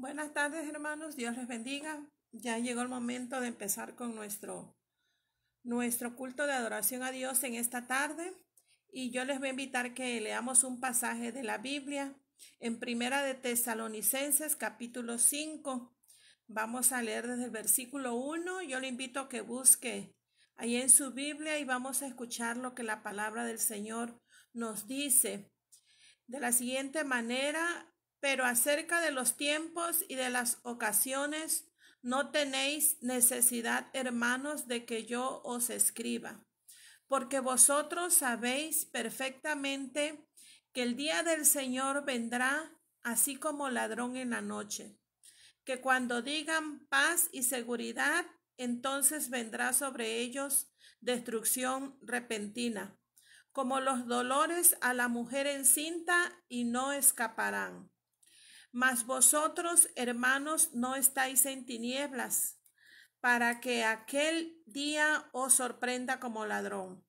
Buenas tardes, hermanos. Dios les bendiga. Ya llegó el momento de empezar con nuestro culto de adoración a Dios en esta tarde. Y yo les voy a invitar que leamos un pasaje de la Biblia en Primera de Tesalonicenses, capítulo 5. Vamos a leer desde el versículo 1. Yo le invito a que busque ahí en su Biblia y vamos a escuchar lo que la palabra del Señor nos dice. De la siguiente manera: pero acerca de los tiempos y de las ocasiones, no tenéis necesidad, hermanos, de que yo os escriba, porque vosotros sabéis perfectamente que el día del Señor vendrá así como ladrón en la noche, que cuando digan paz y seguridad, entonces vendrá sobre ellos destrucción repentina, como los dolores a la mujer encinta, y no escaparán. Mas vosotros, hermanos, no estáis en tinieblas, para que aquel día os sorprenda como ladrón.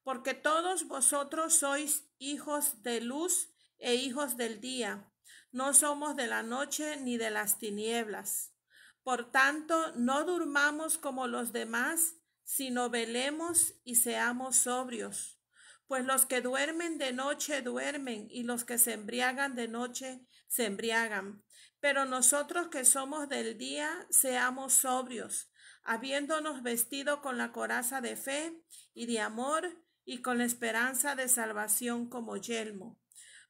Porque todos vosotros sois hijos de luz e hijos del día. No somos de la noche ni de las tinieblas. Por tanto, no durmamos como los demás, sino velemos y seamos sobrios. Pues los que duermen de noche duermen, y los que se embriagan de noche se embriagan. Pero nosotros que somos del día, seamos sobrios, habiéndonos vestido con la coraza de fe y de amor, y con la esperanza de salvación como yelmo.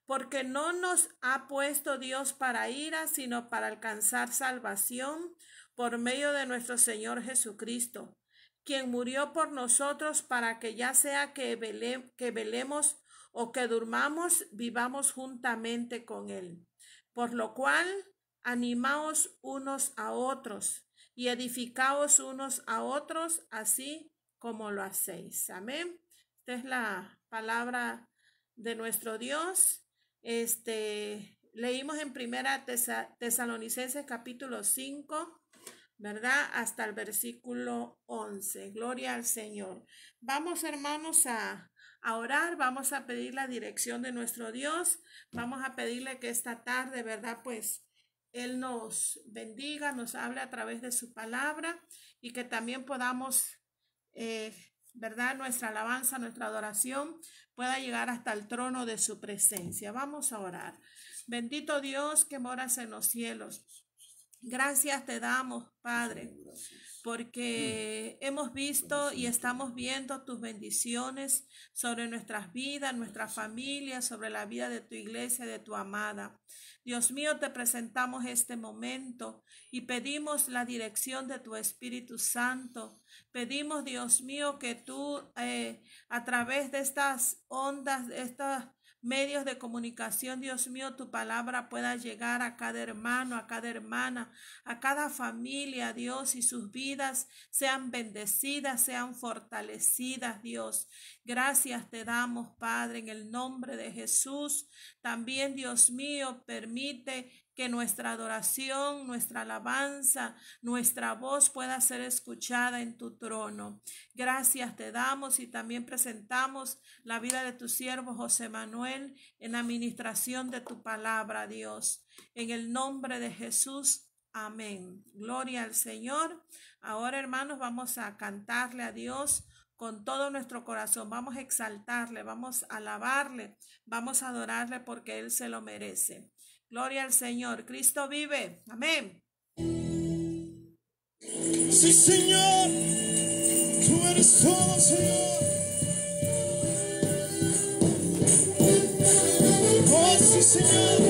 Porque no nos ha puesto Dios para ira, sino para alcanzar salvación por medio de nuestro Señor Jesucristo, quien murió por nosotros, para que ya sea que velemos o que durmamos, vivamos juntamente con Él. Por lo cual, animaos unos a otros y edificaos unos a otros, así como lo hacéis. Amén. Esta es la palabra de nuestro Dios. Leímos en Primera Tesalonicenses capítulo 5, ¿verdad? Hasta el versículo 11. Gloria al Señor. Vamos, hermanos, a orar. Vamos a pedir la dirección de nuestro Dios. Vamos a pedirle que esta tarde, ¿verdad? Pues Él nos bendiga, nos hable a través de su palabra, y que también podamos, ¿verdad? Nuestra alabanza, nuestra adoración pueda llegar hasta el trono de su presencia. Vamos a orar. Bendito Dios que moras en los cielos. Gracias te damos, Padre, porque hemos visto y estamos viendo tus bendiciones sobre nuestras vidas, nuestras familias, sobre la vida de tu iglesia, de tu amada. Dios mío, te presentamos este momento y pedimos la dirección de tu Espíritu Santo. Pedimos, Dios mío, que tú a través de estas ondas, de estas medios de comunicación, Dios mío, tu palabra pueda llegar a cada hermano, a cada hermana, a cada familia, Dios, y sus vidas sean bendecidas, sean fortalecidas, Dios. Gracias te damos, Padre, en el nombre de Jesús. También, Dios mío, permite que nuestra adoración, nuestra alabanza, nuestra voz pueda ser escuchada en tu trono. Gracias te damos, y también presentamos la vida de tu siervo José Manuel en la administración de tu palabra, Dios. En el nombre de Jesús, amén. Gloria al Señor. Ahora, hermanos, vamos a cantarle a Dios con todo nuestro corazón. Vamos a exaltarle, vamos a alabarle, vamos a adorarle, porque Él se lo merece. Gloria al Señor. Cristo vive. Amén. Sí, Señor, tú eres todo, Señor. Oh, sí, Señor.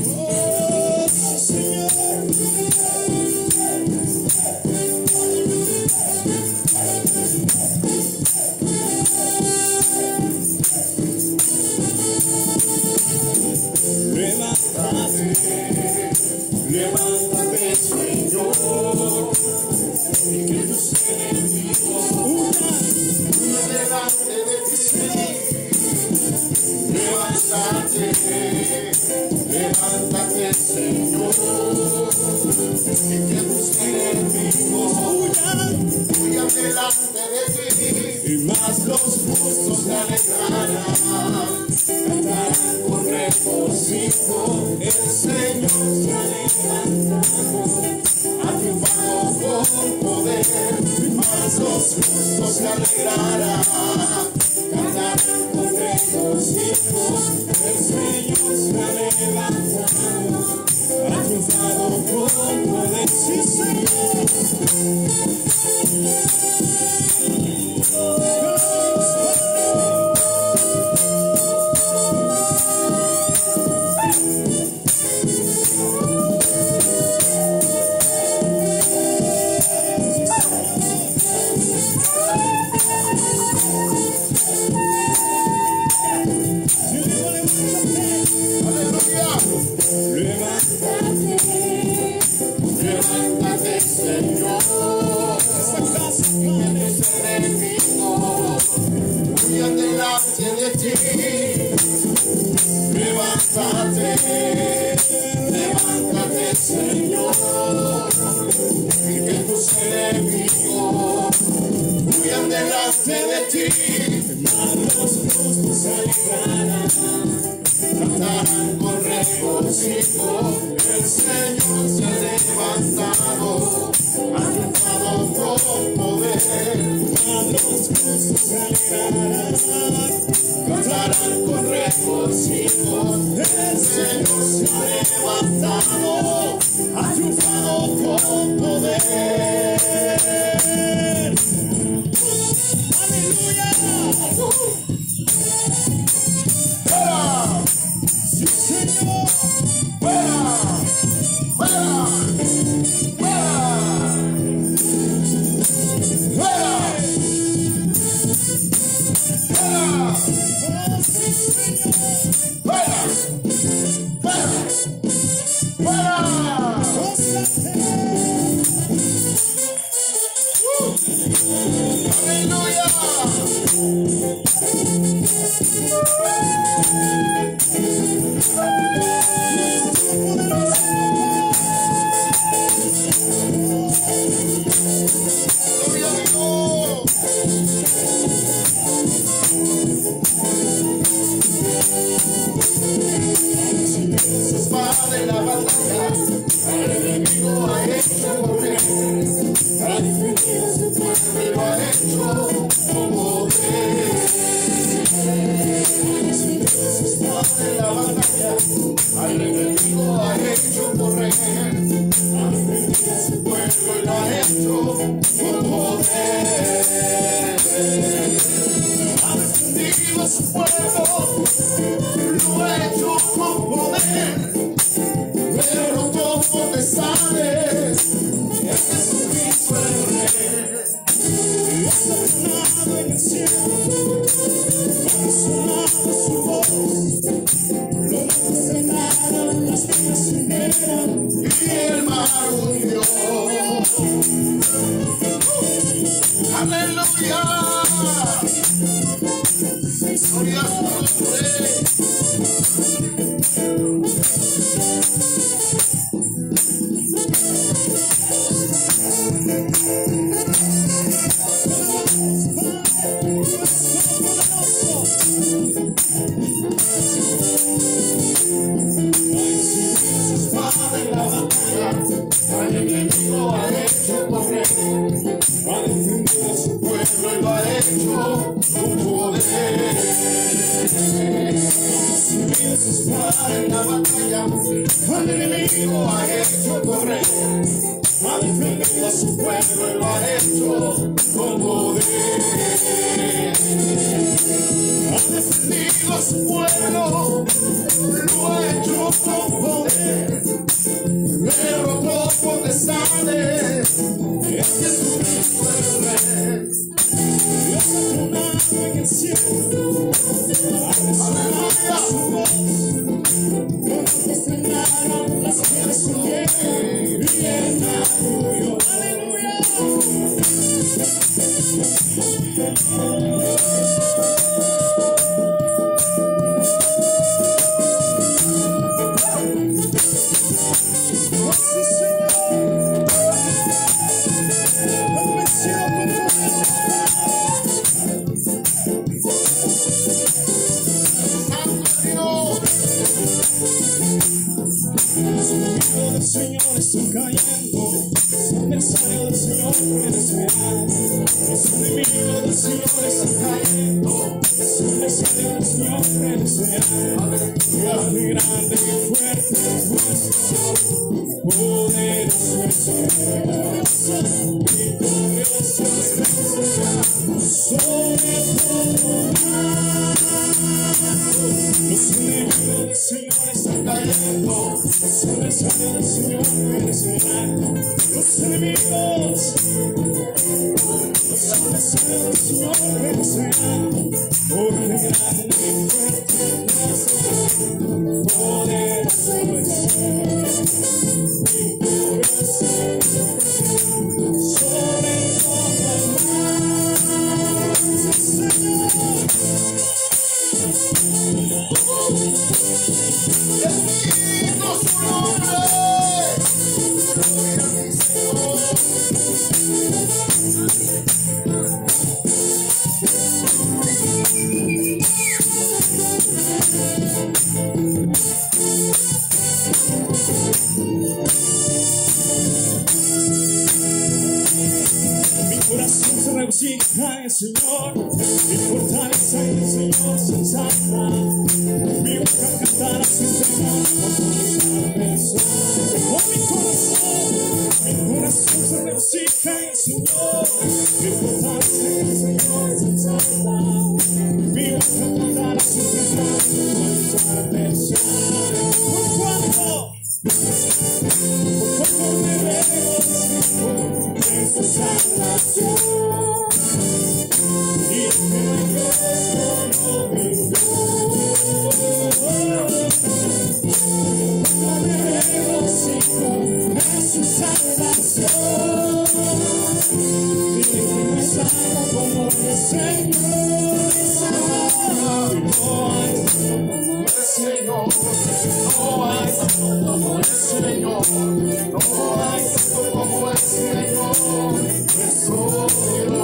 Oh, sí, Señor. Levántate, Señor, y que tus enemigos huyan delante de ti, Señor. Levántate, levántate, levántate, Señor, y que tus enemigos huyan delante de ti, y más los justos se alegrarán, cantarán con regocijo. El Señor se ha levantado, ha triunfado con poder, y más los justos se alegrarán, cantarán con regocijo. El Señor se ha levantado, ha triunfado con poder. Sí, Señor. Levántate, Señor, que tus enemigos huyan delante de ti. Levántate, levántate, Señor, y que tus enemigos huyan delante de ti. Los justos se alegrarán, cantarán con regocijo. El Señor se ha levantado, ha triunfado con poder. Los justos se alegrarán, cantarán con regocijo. El Señor se ha levantado, ha triunfado con poder. ¡Aleluya! ¡Fuera! ¡Sí, Señor! ¡Fuera! ¡Fuera! ¡Fuera! ¡Fuera! ¡Fuera! ¡Fuera! ¡Fuera! ¡Aleluya! ¡Gloria a Dios! Su espada en la batalla, al enemigo ha hecho correr, ha defendido su pueblo y lo ha hecho con poder. Su espada en la batalla, al enemigo ha hecho correr, ha defendido su pueblo y lo ha hecho con poder. Ha defendido su pueblo, lo ha hecho con poder. Derrotó potestades, es Jesucristo el Rey. Y ha sonado en el cielo, ha sonado su voz. Los montes temblaron, las penas se hundieron, y el mar hundió. ¡Aleluya! ¡Gloria a su nombre! Al enemigo ha hecho correr, ha defendido a su pueblo y lo ha hecho con poder. Subió su espada en la batalla, al enemigo ha hecho correr, ha defendido a su pueblo y lo ha hecho con poder. Ha defendido a su pueblo, lo ha hecho con poder. Derrotó potestades, es Jesucristo el Rey. Dios ha tronado en el cielo, aleluya. Su voz, los montes temblaron, las piedras se hundieron, y el mar huyó. Aleluya. Señor están cayendo, los adversarios del Señor perecerán. Los enemigos del Señor están cayendo, los adversarios del Señor perecerán. Grande, grande y fuerte es nuestro Dios, poderoso es Él, victorioso es Él, sobre todo más. Los enemigos del Señor están cayendo, los adversarios del Señor perecerán. Los enemigos, los adversarios del Señor perecerán. Porque grande y fuerte es nuestro poderoso es Él, victorioso sobre todo más. Señor. Bendito su nombre, gloria a mi Señor. Mi corazón se regocija en el Señor, mi fortaleza en el Señor se exalta. Mi boca cantará sin cesar por mis adversarios. Oh, mi corazón se regocija en el Señor, mi fortaleza en el Señor se exalta. Mi boca cantará sin cesar por mis adversarios. ¿Por cuánto me regocijo en su salvación? Y que no Dios como mi Dios. Me regocijo en su salvación. Y que me salva como el Señor. No hay como el Señor. No hay como el Señor. No hay como el Señor. Nuestro Dios.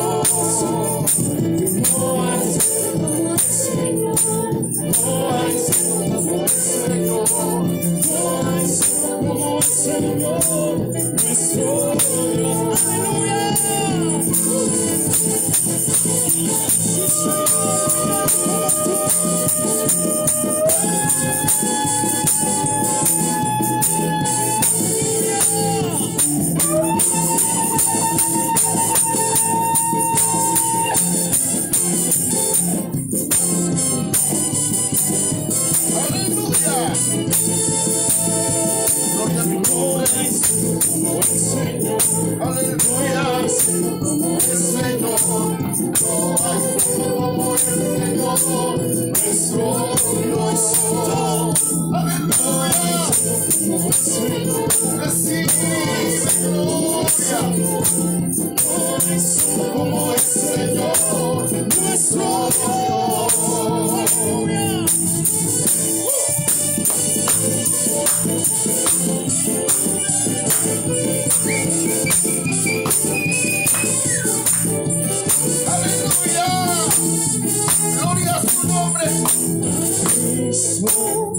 No hay como el Señor. No hay como el Señor. No hay como el Señor. Nuestro Dios. Aleluya.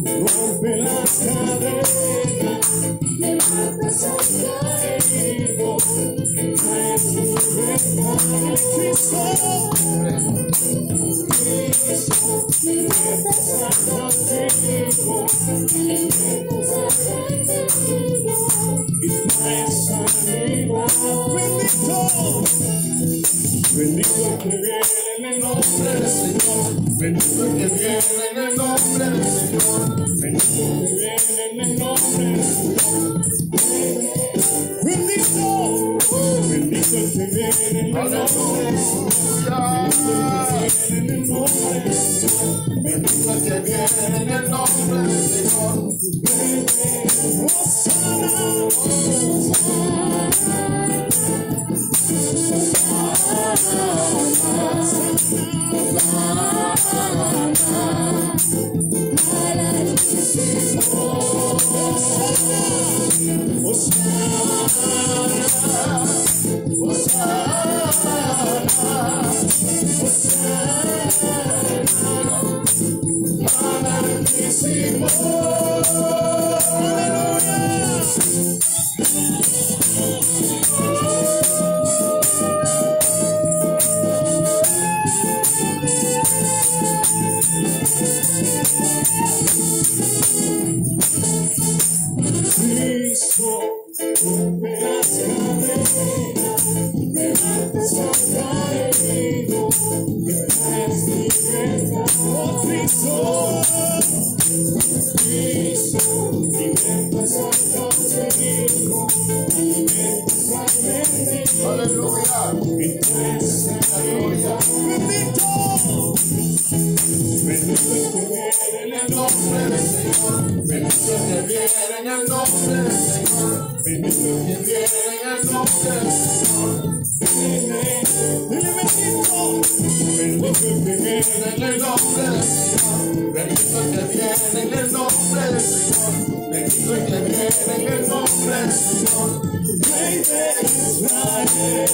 Rompe las cadenas, levanta al caído, trae su libertad en Cristo. Libertas al cautivo, libertas al cautivo, y trae sanidad. Bendito, bendito el que viene en el nombre del Señor. Bendito el que viene en el nombre del Señor. Bendito el que viene en el nombre del Señor. Bendito, bendito el que viene en el nombre del Señor. Bendito el que viene en el nombre del Señor. Cristo, rompe las cadenas, levanta sobre enemigo, que traes libertad. Oh Cristo, Cristo, libertas al cautivo, alimentas al mendigo. Aleluya. Y traes la gloria. Bendito. Bendito el que viene en el nombre del Señor. Bendito el que viene en el nombre del Señor. Bendito el que viene en el nombre del Señor. Dile bendito. Bendito el que viene en el nombre del Señor. Bendito el que viene en el nombre del Señor. Bendito el que viene en el nombre del Señor. Rey de Israel.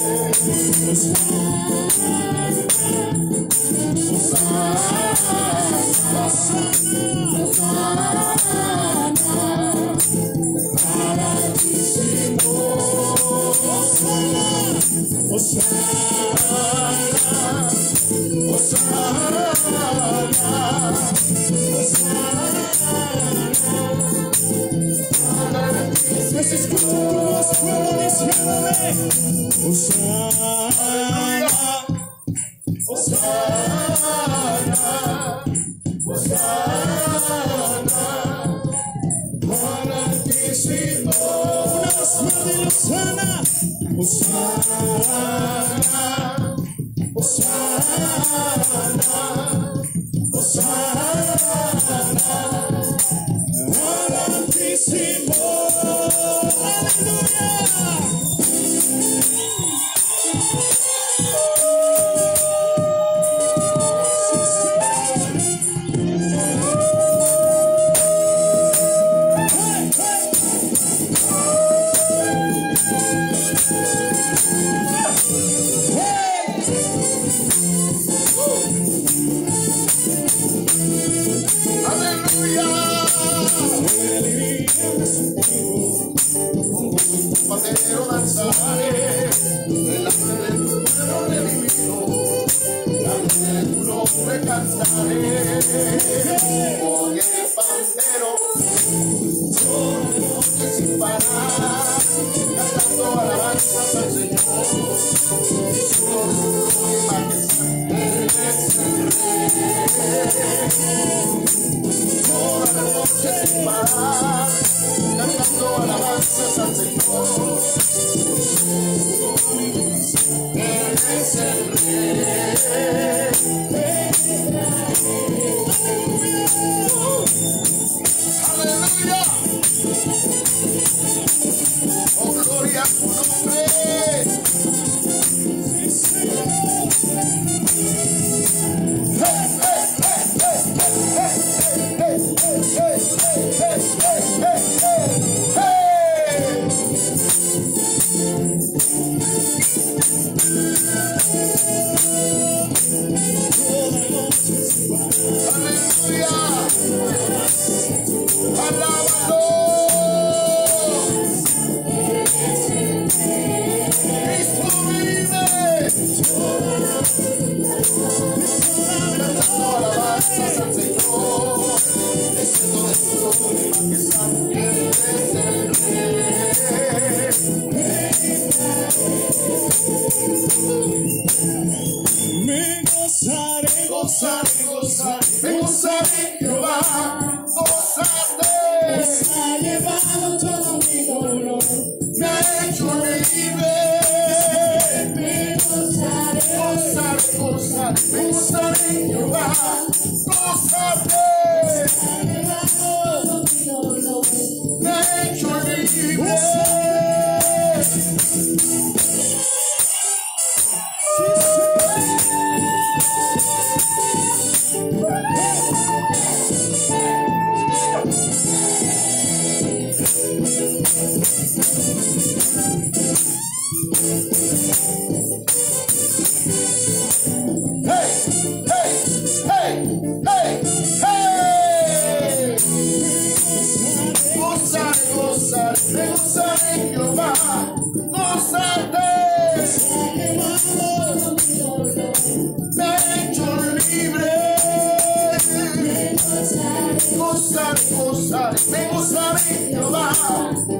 Gozaré, gozaré, me gozaré en Jehová.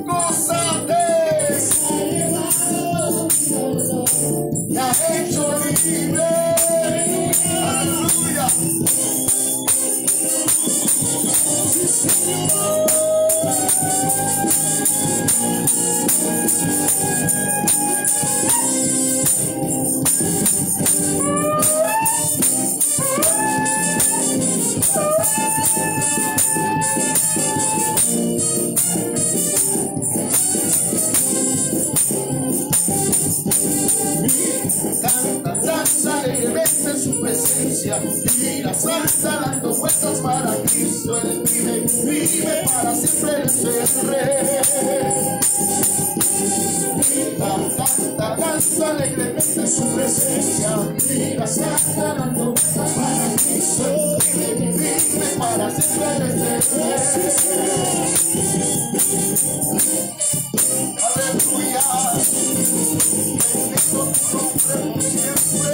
Gozaré. Me ha hecho libre. Aleluya. Sí, Señor. Canta, danza alegremente en su presencia. Mira, salta dando vueltas para Cristo. Él vive, vive para siempre el ser rey. Canta, danza alegremente en su presencia. Mira, salta dando vueltas para Cristo. Él vive, vive para siempre el ser rey. Aleluya. Bendito tu nombre por siempre.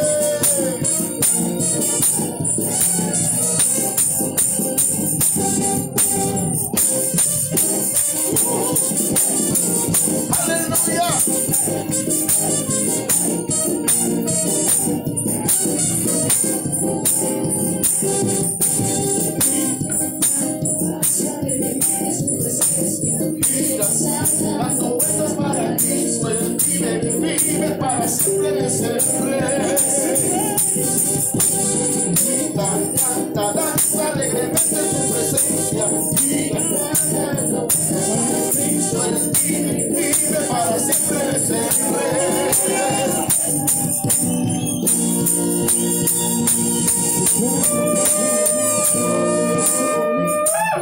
Aleluya. Dando vueltas para Cristo, Él vive, vive para siempre de ser rey. Canta, danza alegremente en su presencia. Dando vueltas para Cristo, Él vive, vive para siempre de ser rey.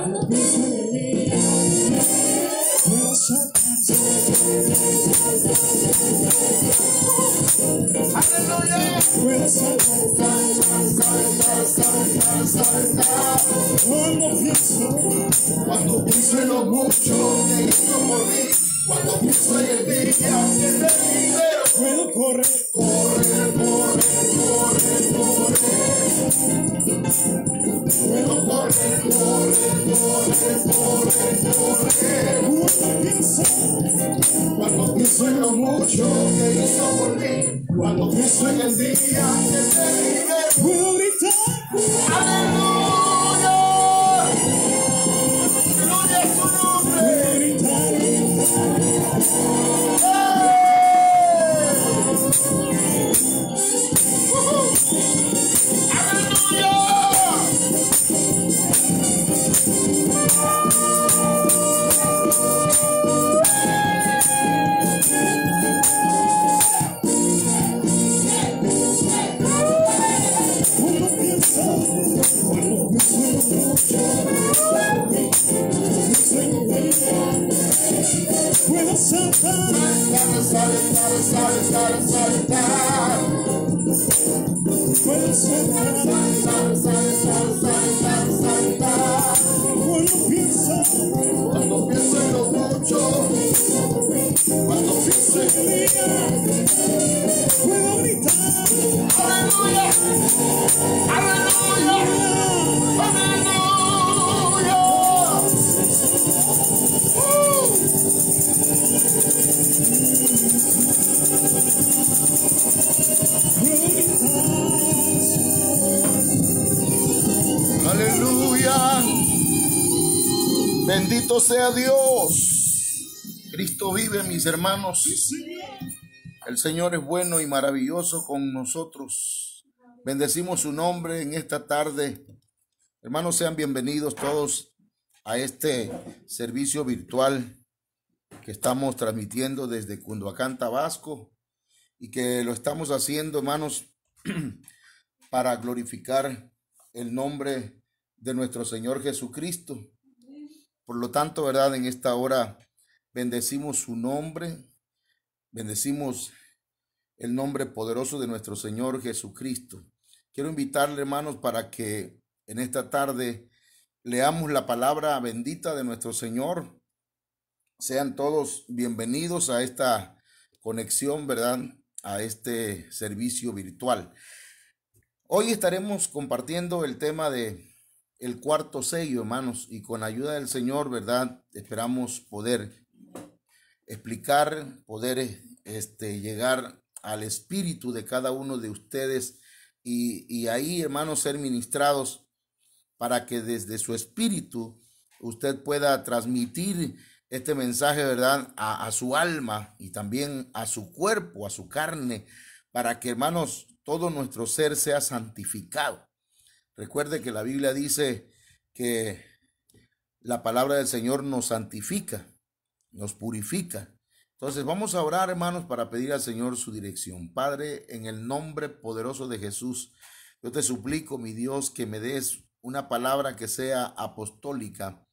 Aleluya. Cuando pienso en lo mucho que hizo por mí, cuando pienso en el día que te libero, puedo correr, correr, correr, correr, correr. Puedo correr, correr, correr, correr, correr. Cuando pienso en lo mucho que hizo por mí, cuando pienso en el día que te libero, puedo gritar. ¡Aleluya! ¡Gloria a su nombre! Puedo gritar. ¡Aleluya! Puedo saltar, saltar, saltar, saltar. Puedo saltar, saltar, saltar, saltar, saltar. Cuando pienso en lo mucho, cuando pienso en el día, puedo gritar. Aleluya, aleluya, aleluya. Aleluya. Bendito sea Dios. Cristo vive, mis hermanos. El Señor es bueno y maravilloso con nosotros. Bendecimos su nombre en esta tarde. Hermanos, sean bienvenidos todos a este servicio virtual que estamos transmitiendo desde Cunduacán, Tabasco, y que lo estamos haciendo, hermanos, para glorificar el nombre de nuestro Señor Jesucristo. Por lo tanto, ¿verdad? En esta hora bendecimos su nombre, bendecimos el nombre poderoso de nuestro Señor Jesucristo. Quiero invitarle, hermanos, para que en esta tarde leamos la palabra bendita de nuestro Señor. Sean todos bienvenidos a esta conexión, ¿verdad? A este servicio virtual. Hoy estaremos compartiendo el tema de el cuarto sello, hermanos, y con la ayuda del Señor, ¿verdad? Esperamos poder explicar, poder llegar al espíritu de cada uno de ustedes y ahí, hermanos, ser ministrados para que desde su espíritu usted pueda transmitir este mensaje, ¿verdad? A su alma y también a su cuerpo, a su carne, para que, hermanos, todo nuestro ser sea santificado. Recuerde que la Biblia dice que la palabra del Señor nos santifica, nos purifica. Entonces vamos a orar, hermanos, para pedir al Señor su dirección. Padre, en el nombre poderoso de Jesús, yo te suplico, mi Dios, que me des una palabra que sea apostólica,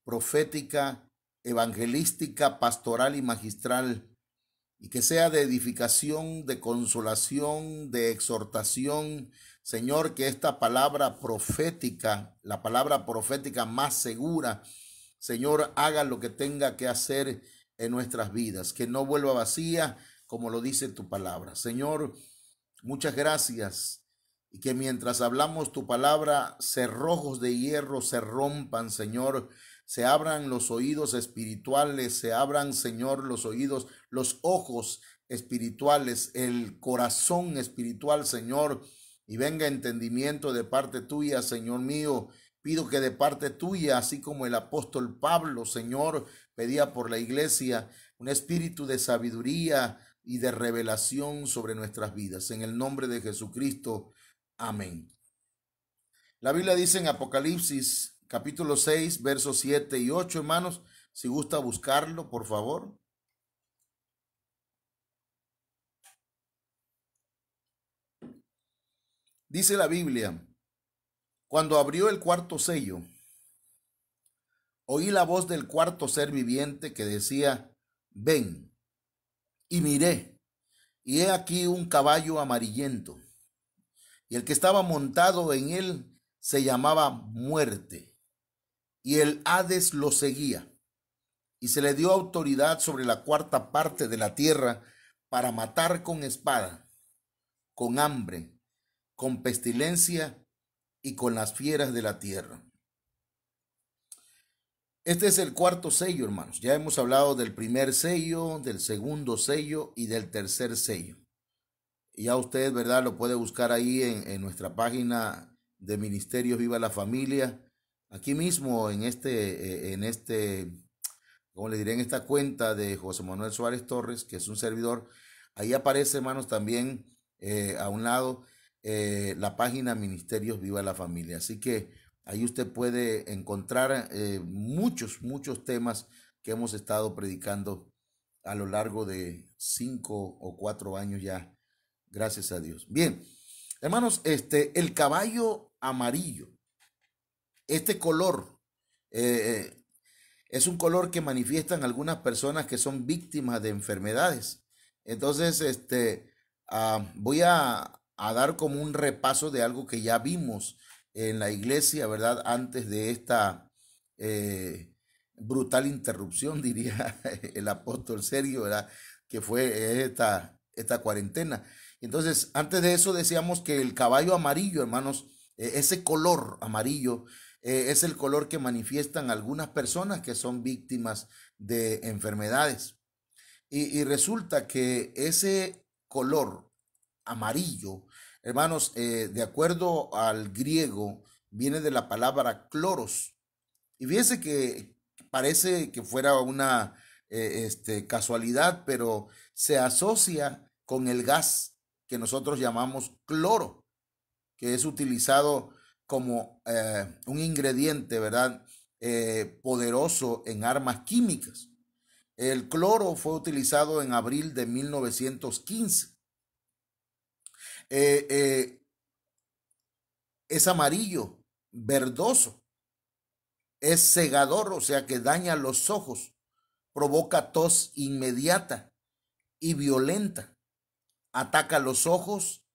profética, evangelística, pastoral y magistral, y que sea de edificación, de consolación, de exhortación. Señor, que esta palabra profética, la palabra profética más segura, Señor, haga lo que tenga que hacer en nuestras vidas, que no vuelva vacía, como lo dice tu palabra. Señor, muchas gracias, y que mientras hablamos tu palabra, cerrojos de hierro se rompan, Señor, se abran los oídos espirituales, se abran, Señor, los oídos, los ojos espirituales, el corazón espiritual, Señor, y venga entendimiento de parte tuya, Señor mío. Pido que de parte tuya, así como el apóstol Pablo, Señor, pedía por la iglesia, un espíritu de sabiduría y de revelación sobre nuestras vidas. En el nombre de Jesucristo, amén. La Biblia dice en Apocalipsis, capítulo 6, versos 7 y 8, hermanos, si gusta buscarlo, por favor. Dice la Biblia: cuando abrió el cuarto sello, oí la voz del cuarto ser viviente que decía: ven. Y miré, y he aquí un caballo amarillento, y el que estaba montado en él se llamaba Muerte, y el Hades lo seguía, y se le dio autoridad sobre la cuarta parte de la tierra para matar con espada, con hambre, con pestilencia y con las fieras de la tierra. Este es el cuarto sello, hermanos. Ya hemos hablado del primer sello, del segundo sello y del tercer sello. Y ya usted, ¿verdad?, lo puede buscar ahí en nuestra página de Ministerios Viva la Familia. Aquí mismo en como le diré, en esta cuenta de José Manuel Suárez Torres, que es un servidor, ahí aparece, hermanos, también a un lado la página Ministerios Viva la Familia. Así que ahí usted puede encontrar muchos temas que hemos estado predicando a lo largo de 5 o 4 años ya, gracias a Dios. Bien, hermanos, el caballo amarillo, este color, es un color que manifiestan algunas personas que son víctimas de enfermedades. Entonces, voy a dar como un repaso de algo que ya vimos en la iglesia, ¿verdad? Antes de esta brutal interrupción, diría el apóstol Sergio, ¿verdad? Que fue esta cuarentena. Entonces, antes de eso decíamos que el caballo amarillo, hermanos, ese color amarillo, es el color que manifiestan algunas personas que son víctimas de enfermedades. Y resulta que ese color amarillo, hermanos, de acuerdo al griego, viene de la palabra cloros. Y fíjense que parece que fuera una casualidad, pero se asocia con el gas que nosotros llamamos cloro, que es utilizado como un ingrediente, ¿verdad?, poderoso en armas químicas. El cloro fue utilizado en abril de 1915. Es amarillo, verdoso, es cegador, o sea que daña los ojos, provoca tos inmediata y violenta, ataca los ojos,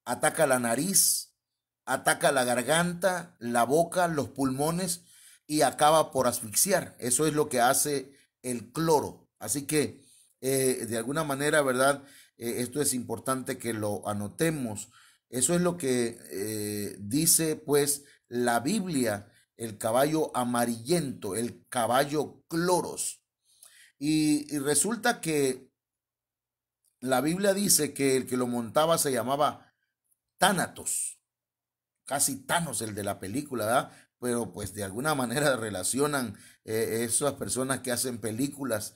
ataca la nariz, ataca la garganta, la boca, los pulmones y acaba por asfixiar. Eso es lo que hace el cloro. Así que de alguna manera, ¿verdad? Esto es importante que lo anotemos. Eso es lo que dice pues la Biblia el caballo amarillento, el caballo Cloros. Y resulta que la Biblia dice que el que lo montaba se llamaba Tánatos, casi Thanos, el de la película, ¿verdad? Pero pues de alguna manera relacionan esas personas que hacen películas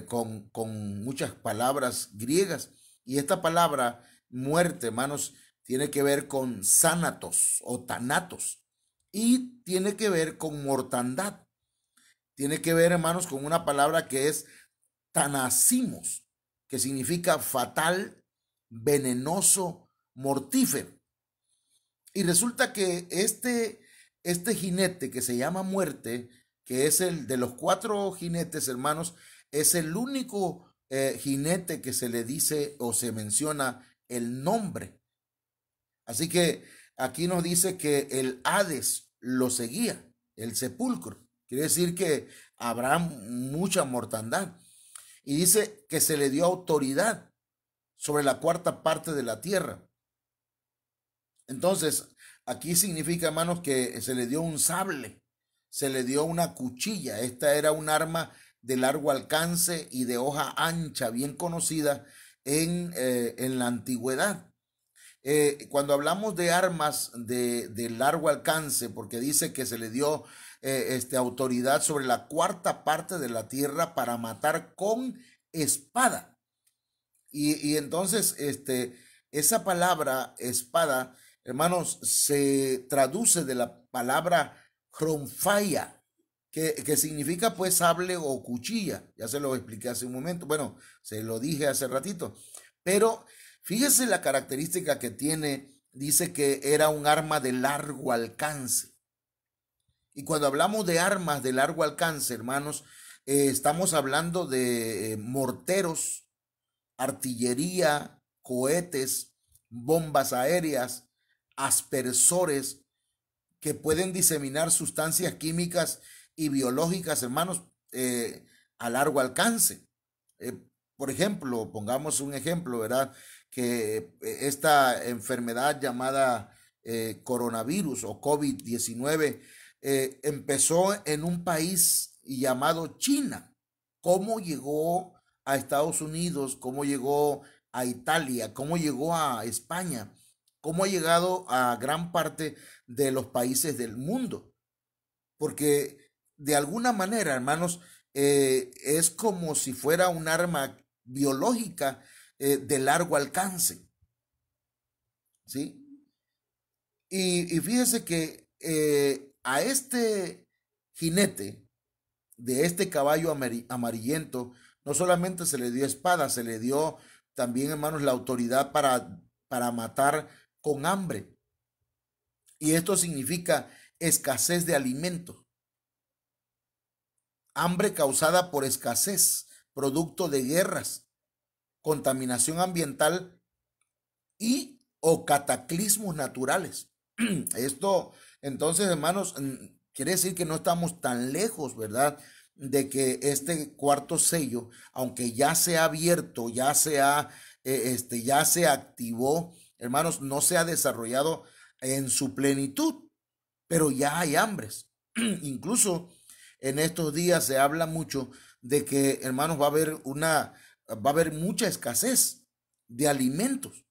con muchas palabras griegas. Y esta palabra muerte, hermanos, tiene que ver con sánatos o tanatos y tiene que ver con mortandad. Tiene que ver, hermanos, con una palabra que es tanacimos, que significa fatal, venenoso, mortífero. Y resulta que este jinete que se llama muerte, que es el de los 4 jinetes, hermanos, es el único jinete que se le dice o se menciona el nombre. Así que aquí nos dice que el Hades lo seguía, el sepulcro. Quiere decir que habrá mucha mortandad. Y dice que se le dio autoridad sobre la 4ª parte de la tierra. Entonces, aquí significa, hermanos, que se le dio un sable, se le dio una cuchilla. Esta era un arma de largo alcance y de hoja ancha, bien conocida en la antigüedad. Cuando hablamos de armas de largo alcance, porque dice que se le dio autoridad sobre la 4ª parte de la tierra para matar con espada. Y entonces esa palabra espada, hermanos, se traduce de la palabra cronfaya, que significa pues sable o cuchilla. Ya se lo expliqué hace un momento. Bueno, se lo dije hace ratito. Pero fíjese la característica que tiene. Dice que era un arma de largo alcance. Y cuando hablamos de armas de largo alcance, hermanos, estamos hablando de morteros, artillería, cohetes, bombas aéreas, aspersores que pueden diseminar sustancias químicas y biológicas, hermanos, a largo alcance. Por ejemplo, pongamos un ejemplo, ¿verdad? Que esta enfermedad llamada coronavirus o COVID-19 empezó en un país llamado China. ¿Cómo llegó a Estados Unidos? ¿Cómo llegó a Italia? ¿Cómo llegó a España? ¿Cómo ha llegado a gran parte de los países del mundo? Porque de alguna manera, hermanos, es como si fuera un arma biológica de largo alcance. ¿Sí? Y fíjese que a este jinete de este caballo amarillento no solamente se le dio espada, se le dio también, hermanos, la autoridad para matar con hambre. Y esto significa escasez de alimentos. Hambre causada por escasez, producto de guerras, contaminación ambiental y o cataclismos naturales. Esto, entonces, hermanos, quiere decir que no estamos tan lejos, ¿verdad?, de que este 4º sello, aunque ya se ha abierto, ya se activó, hermanos, no se ha desarrollado en su plenitud, pero ya hay hambres. Incluso en estos días se habla mucho de que, hermanos, va a haber mucha escasez de alimentos.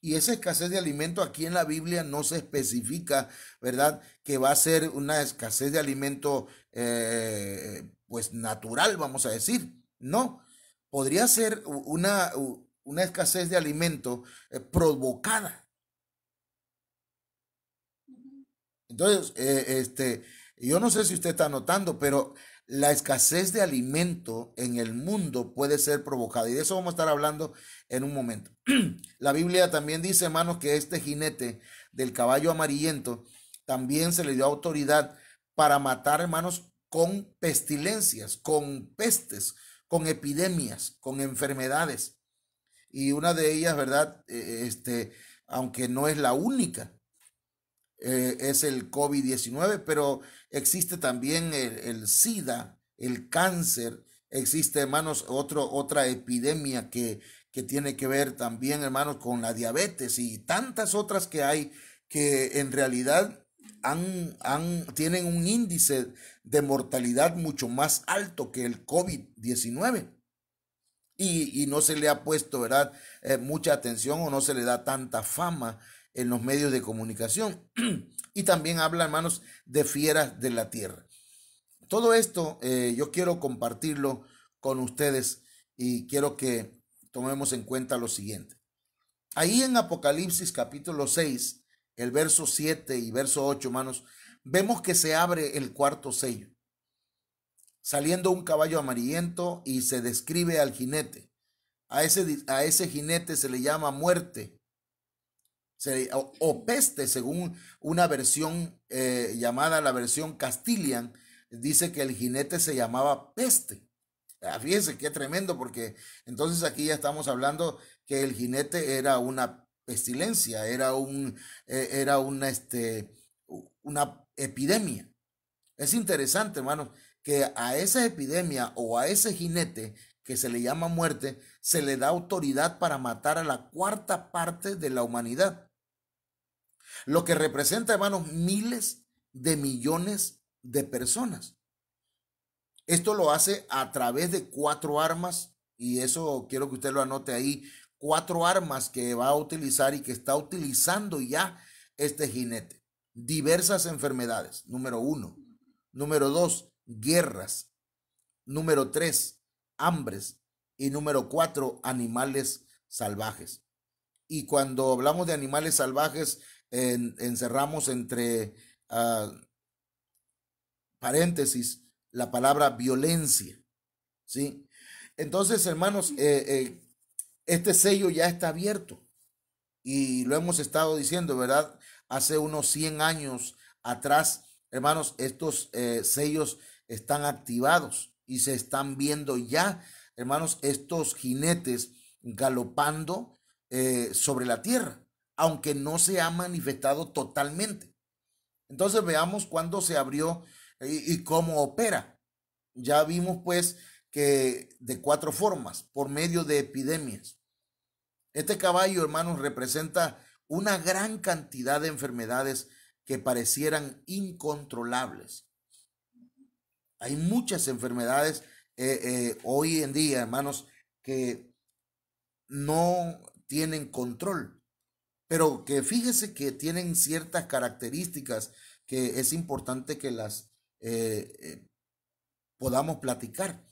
Y esa escasez de alimento aquí en la Biblia no se especifica, ¿verdad?, que va a ser una escasez de alimento pues natural, vamos a decir. No, podría ser una escasez de alimento provocada. Entonces, yo no sé si usted está notando, pero la escasez de alimento en el mundo puede ser provocada. Y de eso vamos a estar hablando en un momento. La Biblia también dice, hermanos, que este jinete del caballo amarillento también se le dio autoridad para matar, hermanos, con pestilencias, con pestes, con epidemias, con enfermedades. Y una de ellas, ¿verdad? Aunque no es la única, es el COVID-19, pero existe también el SIDA, el cáncer, existe, hermanos, otra epidemia que tiene que ver también, hermanos, con la diabetes y tantas otras que hay que en realidad tienen un índice de mortalidad mucho más alto que el COVID-19. Y no se le ha puesto, ¿verdad? Mucha atención o no se le da tanta fama en los medios de comunicación. Y también habla, hermanos, de fieras de la tierra. Todo esto yo quiero compartirlo con ustedes y quiero que tomemos en cuenta lo siguiente. Ahí en Apocalipsis capítulo 6, el verso 7 y verso 8, hermanos, vemos que se abre el cuarto sello, saliendo un caballo amarillento y se describe al jinete. A ese jinete se le llama muerte o peste, según una versión llamada la versión Castilian. Dice que el jinete se llamaba peste. Fíjense qué tremendo, porque entonces aquí ya estamos hablando que el jinete era una pestilencia, era una epidemia. Es interesante, hermano, que a esa epidemia o a ese jinete que se le llama muerte, se le da autoridad para matar a la cuarta parte de la humanidad. Lo que representa, hermanos, miles de millones de personas. Esto lo hace a través de 4 armas, y eso quiero que usted lo anote ahí, 4 armas que va a utilizar y que está utilizando ya este jinete. Diversas enfermedades, número 1. Número 2, guerras. Número 3, hambres. Y número 4, animales salvajes. Y cuando hablamos de animales salvajes, encerramos entre paréntesis la palabra violencia, ¿sí? Entonces, hermanos, este sello ya está abierto y lo hemos estado diciendo, ¿verdad? Hace unos 100 años atrás, hermanos, estos sellos están activados y se están viendo ya, hermanos, estos jinetes galopando sobre la tierra, aunque no se ha manifestado totalmente. Entonces veamos cuándo se abrió y cómo opera. Ya vimos pues que de 4 formas, por medio de epidemias. Este caballo, hermanos, representa una gran cantidad de enfermedades que parecieran incontrolables. Hay muchas enfermedades hoy en día, hermanos, que no tienen control, pero que fíjese que tienen ciertas características que es importante que las podamos platicar.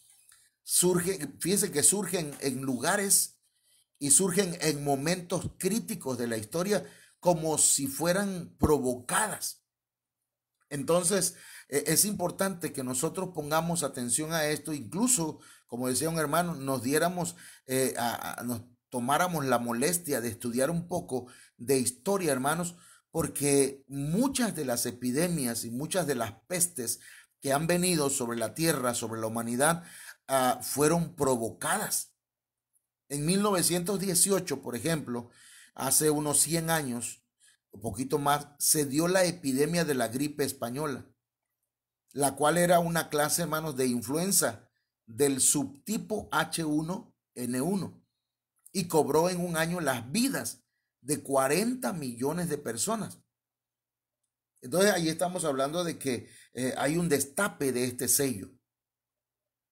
Fíjese que surgen en lugares y surgen en momentos críticos de la historia como si fueran provocadas. Entonces, es importante que nosotros pongamos atención a esto, incluso, como decía un hermano, nos tomáramos la molestia de estudiar un poco de historia, hermanos, porque muchas de las epidemias y muchas de las pestes que han venido sobre la tierra, sobre la humanidad, fueron provocadas. En 1918, por ejemplo, hace unos 100 años, un poquito más, se dio la epidemia de la gripe española, la cual era una clase, hermanos, de influenza del subtipo H1N1 y cobró en un año las vidas de 40 millones de personas. Entonces ahí estamos hablando de que hay un destape de este sello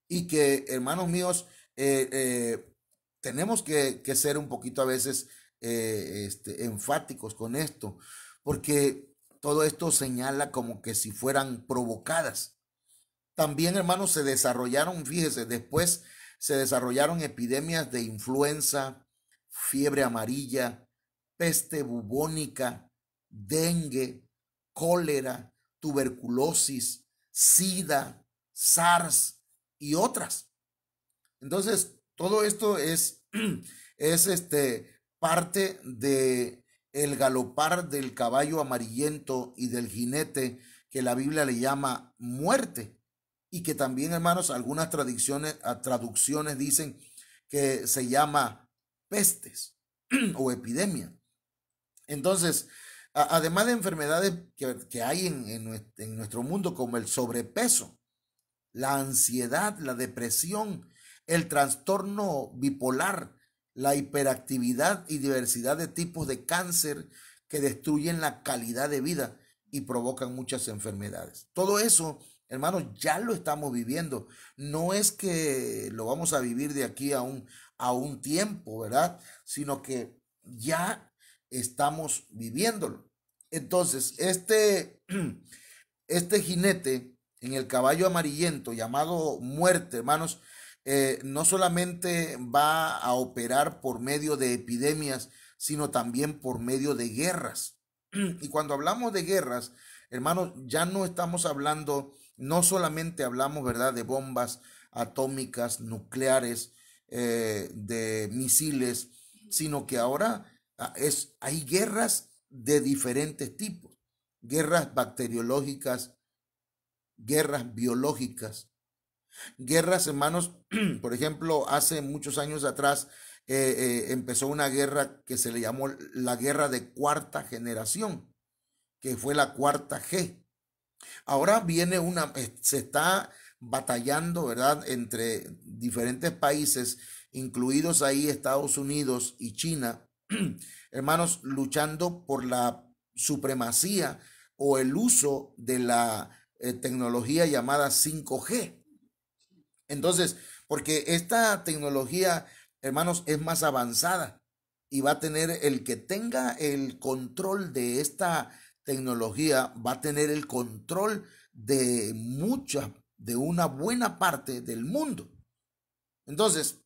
y que, hermanos míos, tenemos que ser un poquito a veces enfáticos con esto, porque todo esto señala como que si fueran provocadas. También, hermanos, se desarrollaron, fíjese, después se desarrollaron epidemias de influenza, fiebre amarilla, peste bubónica, dengue, cólera, tuberculosis, SIDA, SARS y otras. Entonces, todo esto es parte de el galopar del caballo amarillento y del jinete que la Biblia le llama muerte, y que también, hermanos, algunas traducciones dicen que se llama pestes o epidemia. Entonces, además de enfermedades que hay en nuestro mundo, como el sobrepeso, la ansiedad, la depresión, el trastorno bipolar, la hiperactividad y diversidad de tipos de cáncer que destruyen la calidad de vida. y provocan muchas enfermedades. Todo eso, hermanos, ya lo estamos viviendo. No es que lo vamos a vivir de aquí a un tiempo, ¿verdad? Sino que ya estamos viviéndolo. Entonces, este jinete en el caballo amarillento llamado muerte, hermanos, no solamente va a operar por medio de epidemias, sino también por medio de guerras. Y cuando hablamos de guerras, hermanos, ya no estamos hablando, no solamente hablamos, ¿verdad?, de bombas atómicas, nucleares, de misiles, sino que ahora hay guerras de diferentes tipos, guerras bacteriológicas, guerras biológicas, guerras, hermanos. Por ejemplo, hace muchos años atrás empezó una guerra que se le llamó la guerra de cuarta generación, que fue la cuarta G. Ahora viene se está batallando, ¿verdad?, entre diferentes países, incluidos ahí Estados Unidos y China, hermanos, luchando por la supremacía o el uso de la tecnología llamada 5G. Entonces, porque esta tecnología, hermanos, es más avanzada y va a tener, el que tenga el control de esta tecnología, va a tener el control de una buena parte del mundo. Entonces,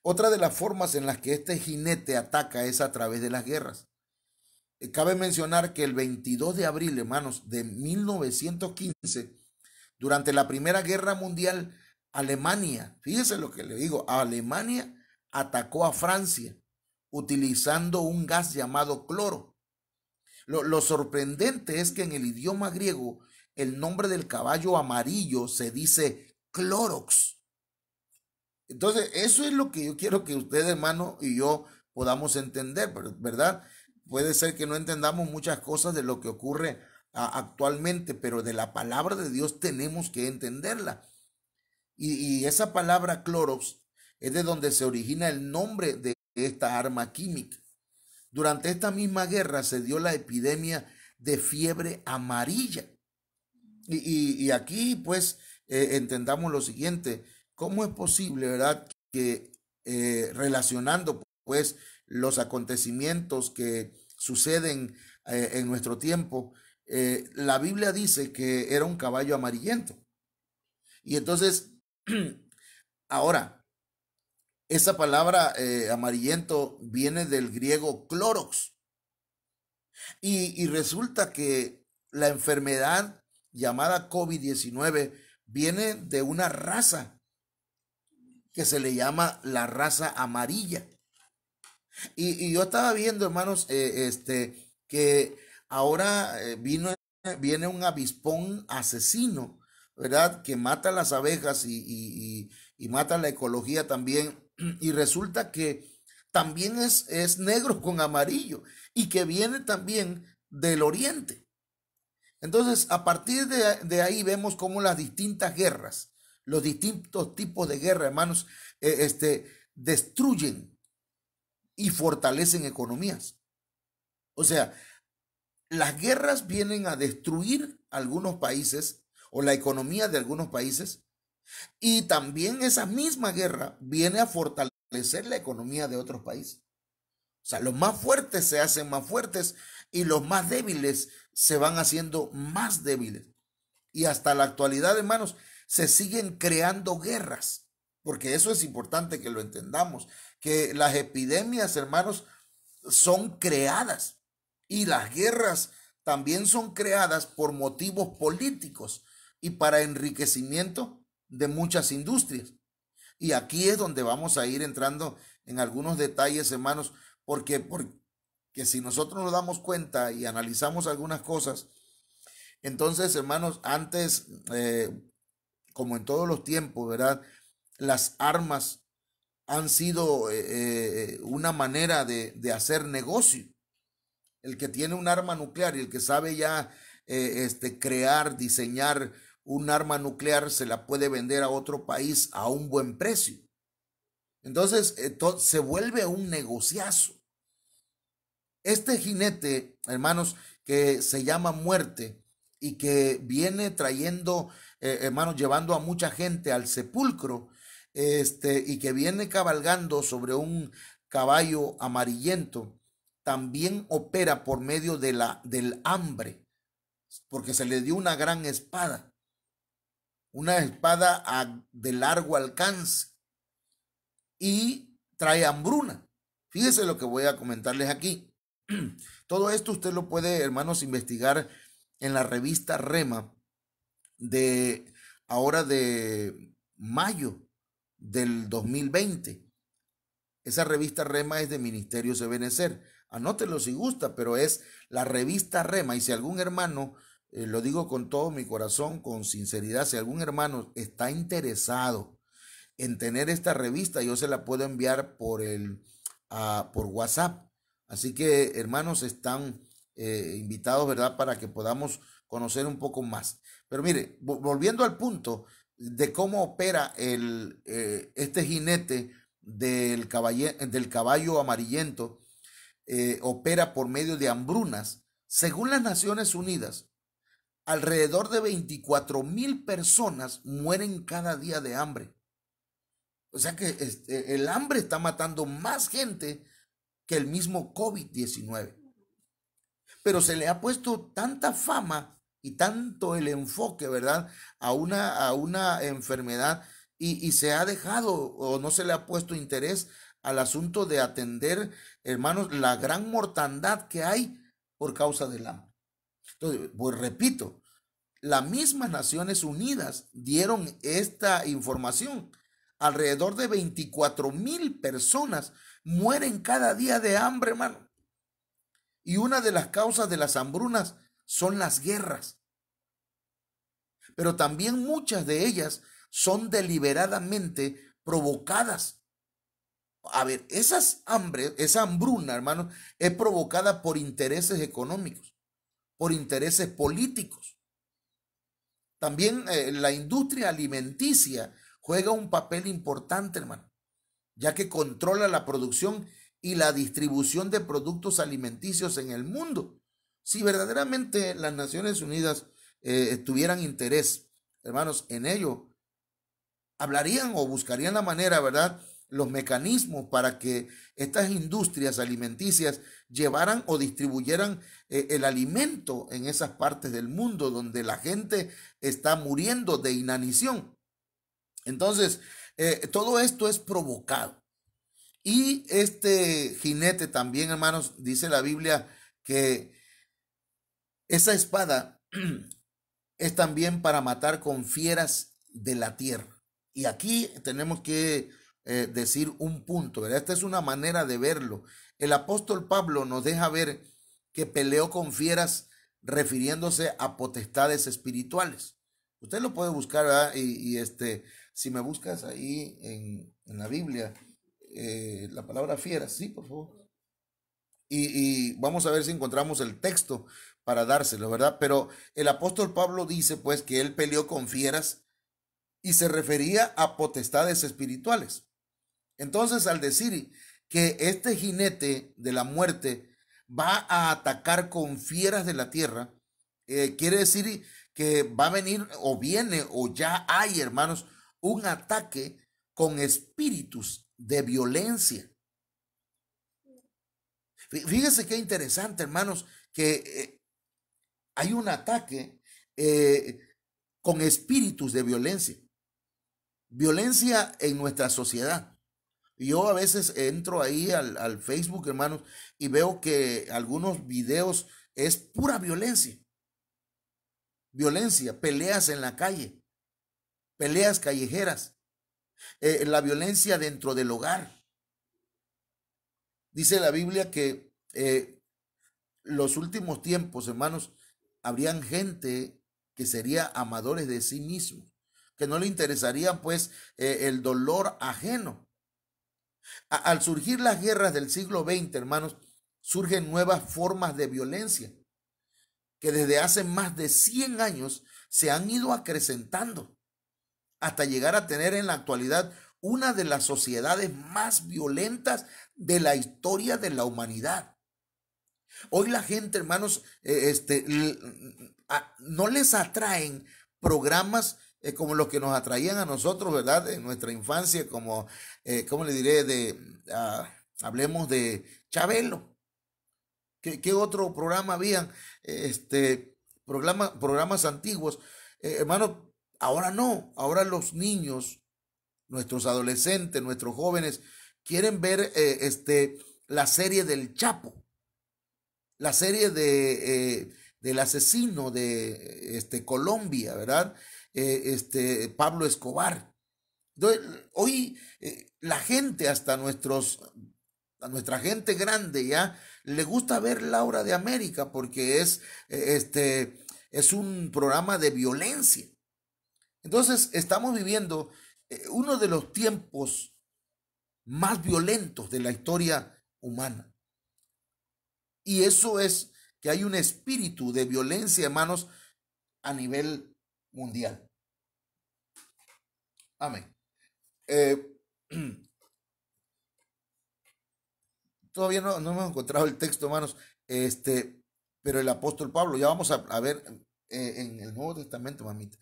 otra de las formas en las que este jinete ataca es a través de las guerras. Cabe mencionar que el 22 de abril, hermanos, de 1915, durante la Primera Guerra Mundial, Alemania, fíjese lo que le digo, Alemania atacó a Francia utilizando un gas llamado cloro. Lo sorprendente es que en el idioma griego el nombre del caballo amarillo se dice clorox. Entonces, eso es lo que yo quiero que usted, hermano, y yo podamos entender, ¿verdad? Puede ser que no entendamos muchas cosas de lo que ocurre actualmente, pero de la palabra de Dios tenemos que entenderla. Y esa palabra clorox es de donde se origina el nombre de esta arma química. Durante esta misma guerra se dio la epidemia de fiebre amarilla. Y aquí pues entendamos lo siguiente: ¿cómo es posible, verdad, que relacionando pues los acontecimientos que suceden en nuestro tiempo, la Biblia dice que era un caballo amarillento? Y entonces, ahora, esa palabra amarillento viene del griego clorox. Y resulta que la enfermedad llamada COVID-19 viene de una raza que se le llama la raza amarilla. Y yo estaba viendo, hermanos, que ahora viene un avispón asesino, ¿verdad?, que mata las abejas y mata la ecología también. Y resulta que también es negro con amarillo y que viene también del oriente. Entonces, a partir de ahí vemos cómo las distintas guerras, los distintos tipos de guerra, hermanos, destruyen y fortalecen economías. O sea, las guerras vienen a destruir algunos países o la economía de algunos países, y también esa misma guerra viene a fortalecer la economía de otros países. O sea, los más fuertes se hacen más fuertes y los más débiles se van haciendo más débiles. Y hasta la actualidad, hermanos, se siguen creando guerras, porque eso es importante que lo entendamos, que las epidemias, hermanos, son creadas, y las guerras también son creadas por motivos políticos y para enriquecimiento de muchas industrias. Y aquí es donde vamos a ir entrando en algunos detalles, hermanos, porque si nosotros nos damos cuenta y analizamos algunas cosas, entonces, hermanos, antes, como en todos los tiempos, ¿verdad?, las armas han sido una manera de hacer negocio. El que tiene un arma nuclear y el que sabe ya crear, diseñar un arma nuclear, se la puede vender a otro país a un buen precio. Entonces, se vuelve un negociazo. Este jinete, hermanos, que se llama muerte y que viene trayendo, hermanos, llevando a mucha gente al sepulcro, y que viene cabalgando sobre un caballo amarillento, también opera por medio del hambre, porque se le dio una gran espada, una espada de largo alcance, y trae hambruna. Fíjese lo que voy a comentarles aquí. Todo esto usted lo puede, hermanos, investigar en la revista Rema de ahora de mayo del 2020. Esa revista Rema es de Ministerio Ebenecer. Anótelo si gusta, pero es la revista Rema. Y si algún hermano, lo digo con todo mi corazón, con sinceridad, si algún hermano está interesado en tener esta revista, yo se la puedo enviar por WhatsApp. Así que, hermanos, están invitados, ¿verdad?, para que podamos conocer un poco más. Pero mire, volviendo al punto de cómo opera este jinete del caballo amarillento, opera por medio de hambrunas. Según las Naciones Unidas, alrededor de 24,000 personas mueren cada día de hambre. O sea que el hambre está matando más gente que el mismo COVID-19. Pero se le ha puesto tanta fama y tanto el enfoque, ¿verdad?, a una enfermedad, y se ha dejado o no se le ha puesto interés al asunto de atender, hermanos, la gran mortandad que hay por causa del hambre. Entonces, pues repito, las mismas Naciones Unidas dieron esta información. Alrededor de 24,000 personas mueren cada día de hambre, hermano. Y una de las causas de las hambrunas son las guerras. Pero también muchas de ellas son deliberadamente provocadas. A ver, esa hambruna, hermano, es provocada por intereses económicos, por intereses políticos. También la industria alimenticia juega un papel importante, hermano, ya que controla la producción y la distribución de productos alimenticios en el mundo. Si verdaderamente las Naciones Unidas tuvieran interés, hermanos, en ello, hablarían o buscarían la manera, ¿verdad?, los mecanismos para que estas industrias alimenticias llevaran o distribuyeran el alimento en esas partes del mundo donde la gente está muriendo de inanición. Entonces, todo esto es provocado. Y este jinete también, hermanos, dice la Biblia que esa espada es también para matar con fieras de la tierra. Y aquí tenemos que decir un punto, ¿verdad? Esta es una manera de verlo. El apóstol Pablo nos deja ver que peleó con fieras refiriéndose a potestades espirituales. Usted lo puede buscar, ¿verdad? Si me buscas ahí en la Biblia, la palabra fieras, sí, por favor. Y vamos a ver si encontramos el texto para dárselo, ¿verdad? Pero el apóstol Pablo dice pues que él peleó con fieras y se refería a potestades espirituales. Entonces, al decir que este jinete de la muerte va a atacar con fieras de la tierra, quiere decir que va a venir o viene o ya hay, hermanos, un ataque con espíritus de violencia. Fíjese qué interesante, hermanos, que hay un ataque con espíritus de violencia. Violencia en nuestra sociedad. Yo a veces entro ahí al Facebook, hermanos, y veo que algunos videos es pura violencia. Violencia, peleas en la calle, peleas callejeras, la violencia dentro del hogar. Dice la Biblia que los últimos tiempos, hermanos, habrían gente que sería amadores de sí mismos, que no le interesaría pues el dolor ajeno. Al surgir las guerras del siglo XX, hermanos, surgen nuevas formas de violencia que desde hace más de 100 años se han ido acrecentando hasta llegar a tener en la actualidad una de las sociedades más violentas de la historia de la humanidad. Hoy la gente, hermanos, no les atraen programas como los que nos atraían a nosotros, ¿verdad? En nuestra infancia, como, ¿cómo le diré? Hablemos de Chabelo. ¿Qué otro programa habían? Programas antiguos. Hermanos, ahora no. Ahora los niños, nuestros adolescentes, nuestros jóvenes, quieren ver la serie del Chapo, la serie del asesino de Colombia, ¿verdad? Pablo Escobar. Entonces, hoy la gente, hasta a nuestra gente grande ya, le gusta ver Laura de América porque es un programa de violencia. Entonces, estamos viviendo uno de los tiempos más violentos de la historia humana. Y eso es que hay un espíritu de violencia, hermanos, a nivel mundial. Amén. Todavía no hemos encontrado el texto, hermanos, pero el apóstol Pablo, ya vamos a ver en el Nuevo Testamento, mamita.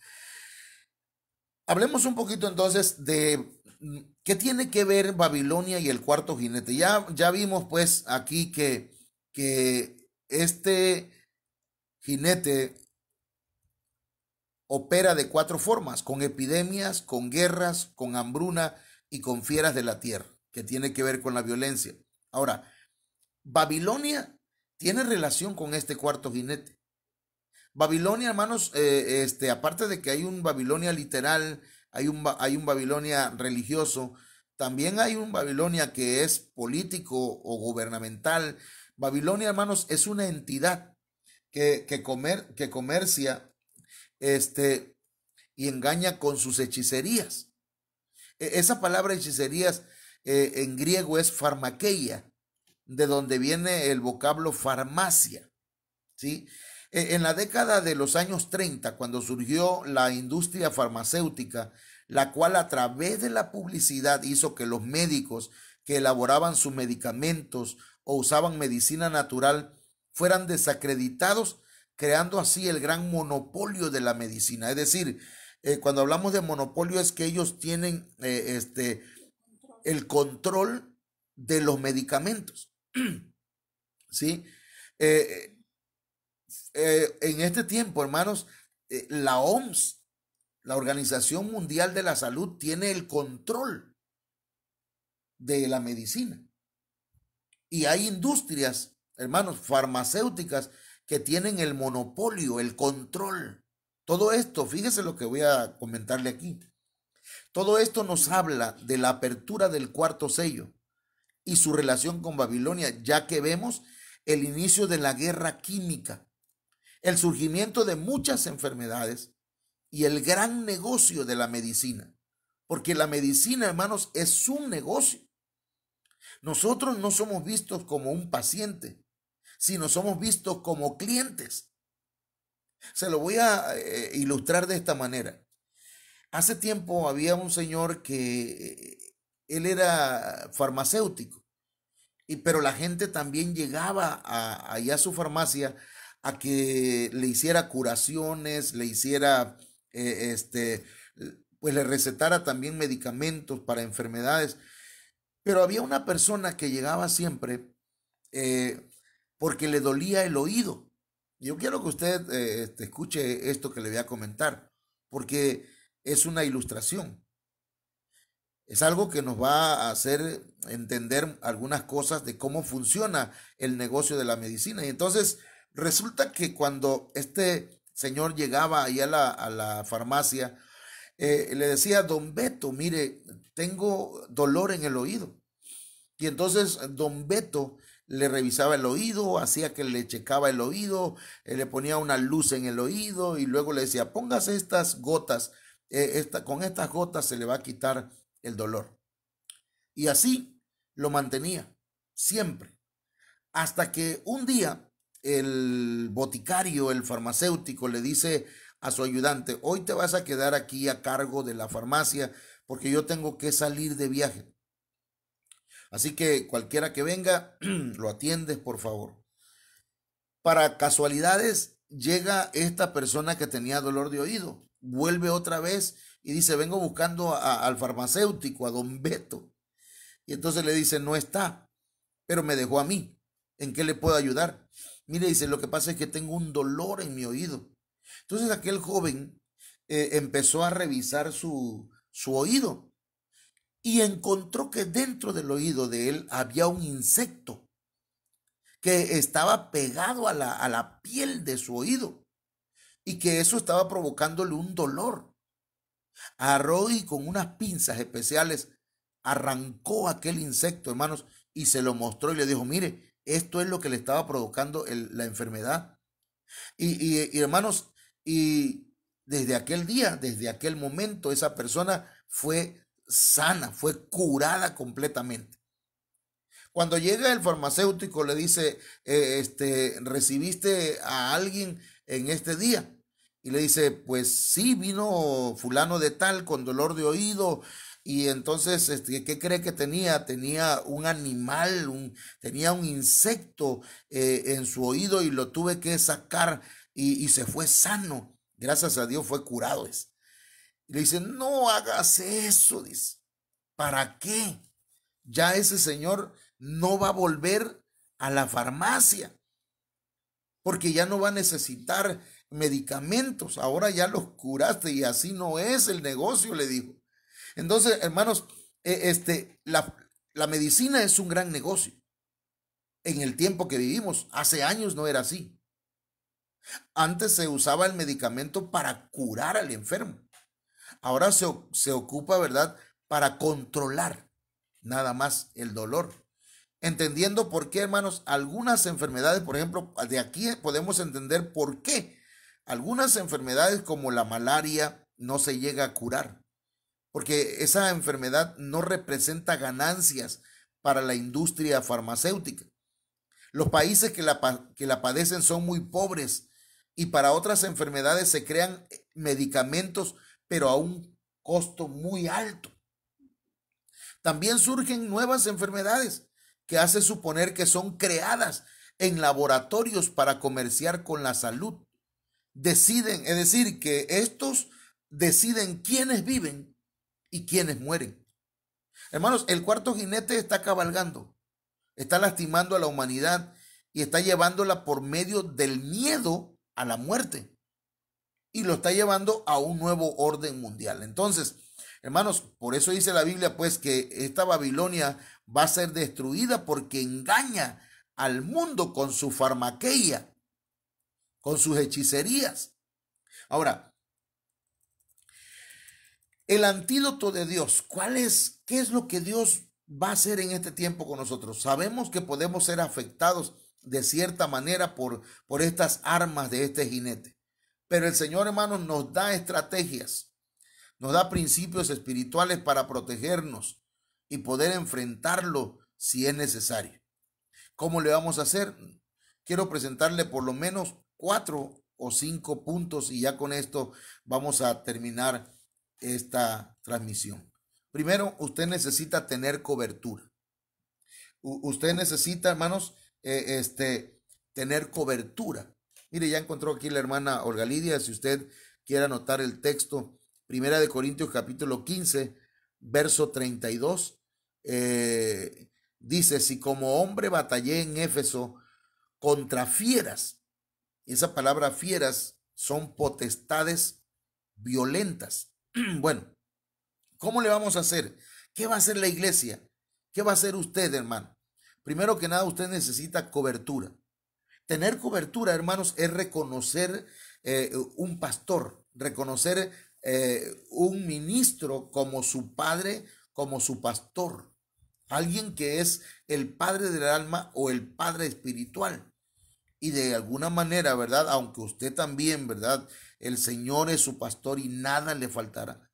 Hablemos un poquito entonces de qué tiene que ver Babilonia y el cuarto jinete. Ya vimos pues aquí que este jinete opera de 4 formas: con epidemias, con guerras, con hambruna y con fieras de la tierra, que tiene que ver con la violencia. Ahora, Babilonia tiene relación con este cuarto jinete. Babilonia, hermanos, aparte de que hay un Babilonia literal, hay un Babilonia religioso, también hay un Babilonia que es político o gubernamental. Babilonia, hermanos, es una entidad que comercia y engaña con sus hechicerías. Esa palabra hechicerías en griego es farmakeia, de donde viene el vocablo farmacia, ¿sí? En la década de los años 30, cuando surgió la industria farmacéutica, la cual a través de la publicidad hizo que los médicos que elaboraban sus medicamentos o usaban medicina natural fueran desacreditados, creando así el gran monopolio de la medicina. Es decir, cuando hablamos de monopolio es que ellos tienen el control de los medicamentos, ¿sí? En este tiempo, hermanos, la OMS, la Organización Mundial de la Salud, tiene el control de la medicina. Y hay industrias, hermanos, farmacéuticas que tienen el monopolio, el control. Todo esto, fíjese lo que voy a comentarle aquí. Todo esto nos habla de la apertura del cuarto sello y su relación con Babilonia, ya que vemos el inicio de la guerra química, el surgimiento de muchas enfermedades y el gran negocio de la medicina. Porque la medicina, hermanos, es un negocio. Nosotros no somos vistos como un paciente, sino somos vistos como clientes. Se lo voy a ilustrar de esta manera. Hace tiempo había un señor que él era farmacéutico, pero la gente también llegaba allá a su farmacia a que le hiciera curaciones, le hiciera, pues le recetara también medicamentos para enfermedades. Pero había una persona que llegaba siempre porque le dolía el oído. Yo quiero que usted escuche esto que le voy a comentar, porque es una ilustración. Es algo que nos va a hacer entender algunas cosas de cómo funciona el negocio de la medicina. Y entonces resulta que cuando este señor llegaba ahí a la farmacia, le decía: don Beto, mire, tengo dolor en el oído. Y entonces don Beto le revisaba el oído, hacía que le checaba el oído, le ponía una luz en el oído y luego le decía: póngase estas gotas, con estas gotas se le va a quitar el dolor. Y así lo mantenía siempre, hasta que un día el boticario, el farmacéutico, le dice a su ayudante: hoy te vas a quedar aquí a cargo de la farmacia porque yo tengo que salir de viaje. Así que cualquiera que venga, lo atiendes, por favor. Para casualidades, llega esta persona que tenía dolor de oído, vuelve otra vez y dice, vengo buscando al farmacéutico, a don Beto. Y entonces le dice, no está, pero me dejó a mí. ¿En qué le puedo ayudar? Mire, dice, lo que pasa es que tengo un dolor en mi oído. Entonces aquel joven empezó a revisar su oído y encontró que dentro del oído de él había un insecto que estaba pegado a la piel de su oído y que eso estaba provocándole un dolor. Agarró y con unas pinzas especiales arrancó aquel insecto, hermanos, y se lo mostró y le dijo, mire, esto es lo que le estaba provocando la enfermedad. Y hermanos, y desde aquel día, desde aquel momento, esa persona fue sana, fue curada completamente. Cuando llega el farmacéutico le dice, ¿recibiste a alguien en este día? Y le dice, pues sí, vino fulano de tal con dolor de oído. Y entonces, ¿qué cree que tenía? Tenía un animal, tenía un insecto en su oído y lo tuve que sacar y se fue sano. Gracias a Dios fue curado. Y le dice, no hagas eso, dice. ¿Para qué? Ya ese señor no va a volver a la farmacia porque ya no va a necesitar medicamentos. Ahora ya los curaste y así no es el negocio, le dijo. Entonces, hermanos, la medicina es un gran negocio. En el tiempo que vivimos, hace años no era así. Antes se usaba el medicamento para curar al enfermo. Ahora se ocupa, ¿verdad?, para controlar nada más el dolor. Entendiendo por qué, hermanos, algunas enfermedades, por ejemplo, de aquí podemos entender por qué algunas enfermedades como la malaria no se llega a curar. Porque esa enfermedad no representa ganancias para la industria farmacéutica. Los países que la padecen son muy pobres y para otras enfermedades se crean medicamentos, pero a un costo muy alto. También surgen nuevas enfermedades que hace suponer que son creadas en laboratorios para comerciar con la salud. Deciden, es decir, que estos deciden quiénes viven y quiénes mueren. Hermanos, el cuarto jinete está cabalgando, está lastimando a la humanidad y está llevándola por medio del miedo a la muerte y lo está llevando a un nuevo orden mundial. Entonces, hermanos, por eso dice la Biblia, pues, que esta Babilonia va a ser destruida porque engaña al mundo con su farmaqueia, con sus hechicerías. Ahora, el antídoto de Dios, ¿cuál es? ¿Qué es lo que Dios va a hacer en este tiempo con nosotros? Sabemos que podemos ser afectados de cierta manera por estas armas de este jinete, pero el Señor, hermanos, nos da estrategias, nos da principios espirituales para protegernos y poder enfrentarlo si es necesario. ¿Cómo le vamos a hacer? Quiero presentarle por lo menos 4 o 5 puntos y ya con esto vamos a terminar esta transmisión. Primero, usted necesita tener cobertura. Usted necesita, hermanos, tener cobertura. Mire, ya encontró aquí la hermana Olga Lidia. Si usted quiere anotar el texto, 1 Corintios capítulo 15, verso 32, dice, si como hombre batallé en Éfeso contra fieras, y esa palabra fieras son potestades violentas. Bueno, ¿cómo le vamos a hacer? ¿Qué va a hacer la iglesia? ¿Qué va a hacer usted, hermano? Primero que nada, usted necesita cobertura. Tener cobertura, hermanos, es reconocer un pastor, reconocer un ministro como su padre, como su pastor. Alguien que es el padre del alma o el padre espiritual. Y de alguna manera, ¿verdad? Aunque usted también, ¿verdad? El Señor es su pastor y nada le faltará.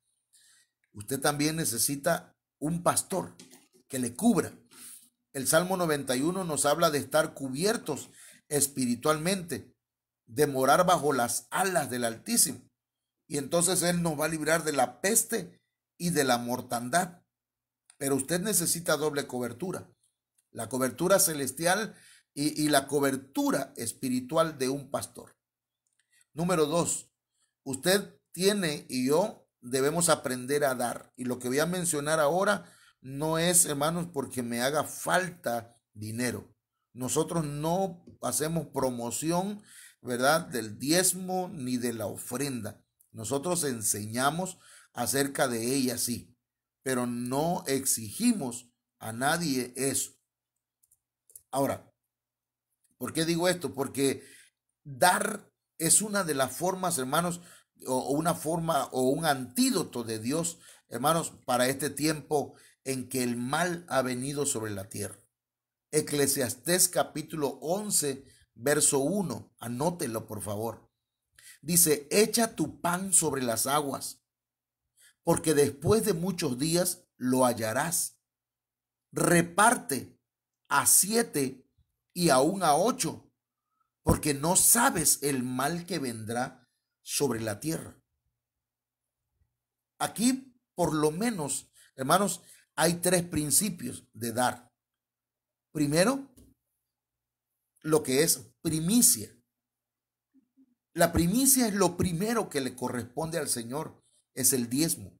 Usted también necesita un pastor que le cubra. El Salmo 91 nos habla de estar cubiertos espiritualmente, de morar bajo las alas del Altísimo. Y entonces Él nos va a librar de la peste y de la mortandad. Pero usted necesita doble cobertura. La cobertura celestial y la cobertura espiritual de un pastor. Número 2, usted tiene y yo debemos aprender a dar. Y lo que voy a mencionar ahora no es, hermanos, porque me haga falta dinero. Nosotros no hacemos promoción, ¿verdad?, del diezmo ni de la ofrenda. Nosotros enseñamos acerca de ella, sí, pero no exigimos a nadie eso. Ahora, ¿por qué digo esto? Porque dar es una de las formas, hermanos, o una forma o un antídoto de Dios, hermanos, para este tiempo en que el mal ha venido sobre la tierra. Eclesiastés capítulo 11, verso 1, anótelo por favor. Dice, echa tu pan sobre las aguas, porque después de muchos días lo hallarás. Reparte a 7 y aún a 8, porque no sabes el mal que vendrá sobre la tierra. Aquí, por lo menos, hermanos, hay 3 principios de dar. Primero, lo que es primicia. La primicia es lo primero que le corresponde al Señor, es el diezmo.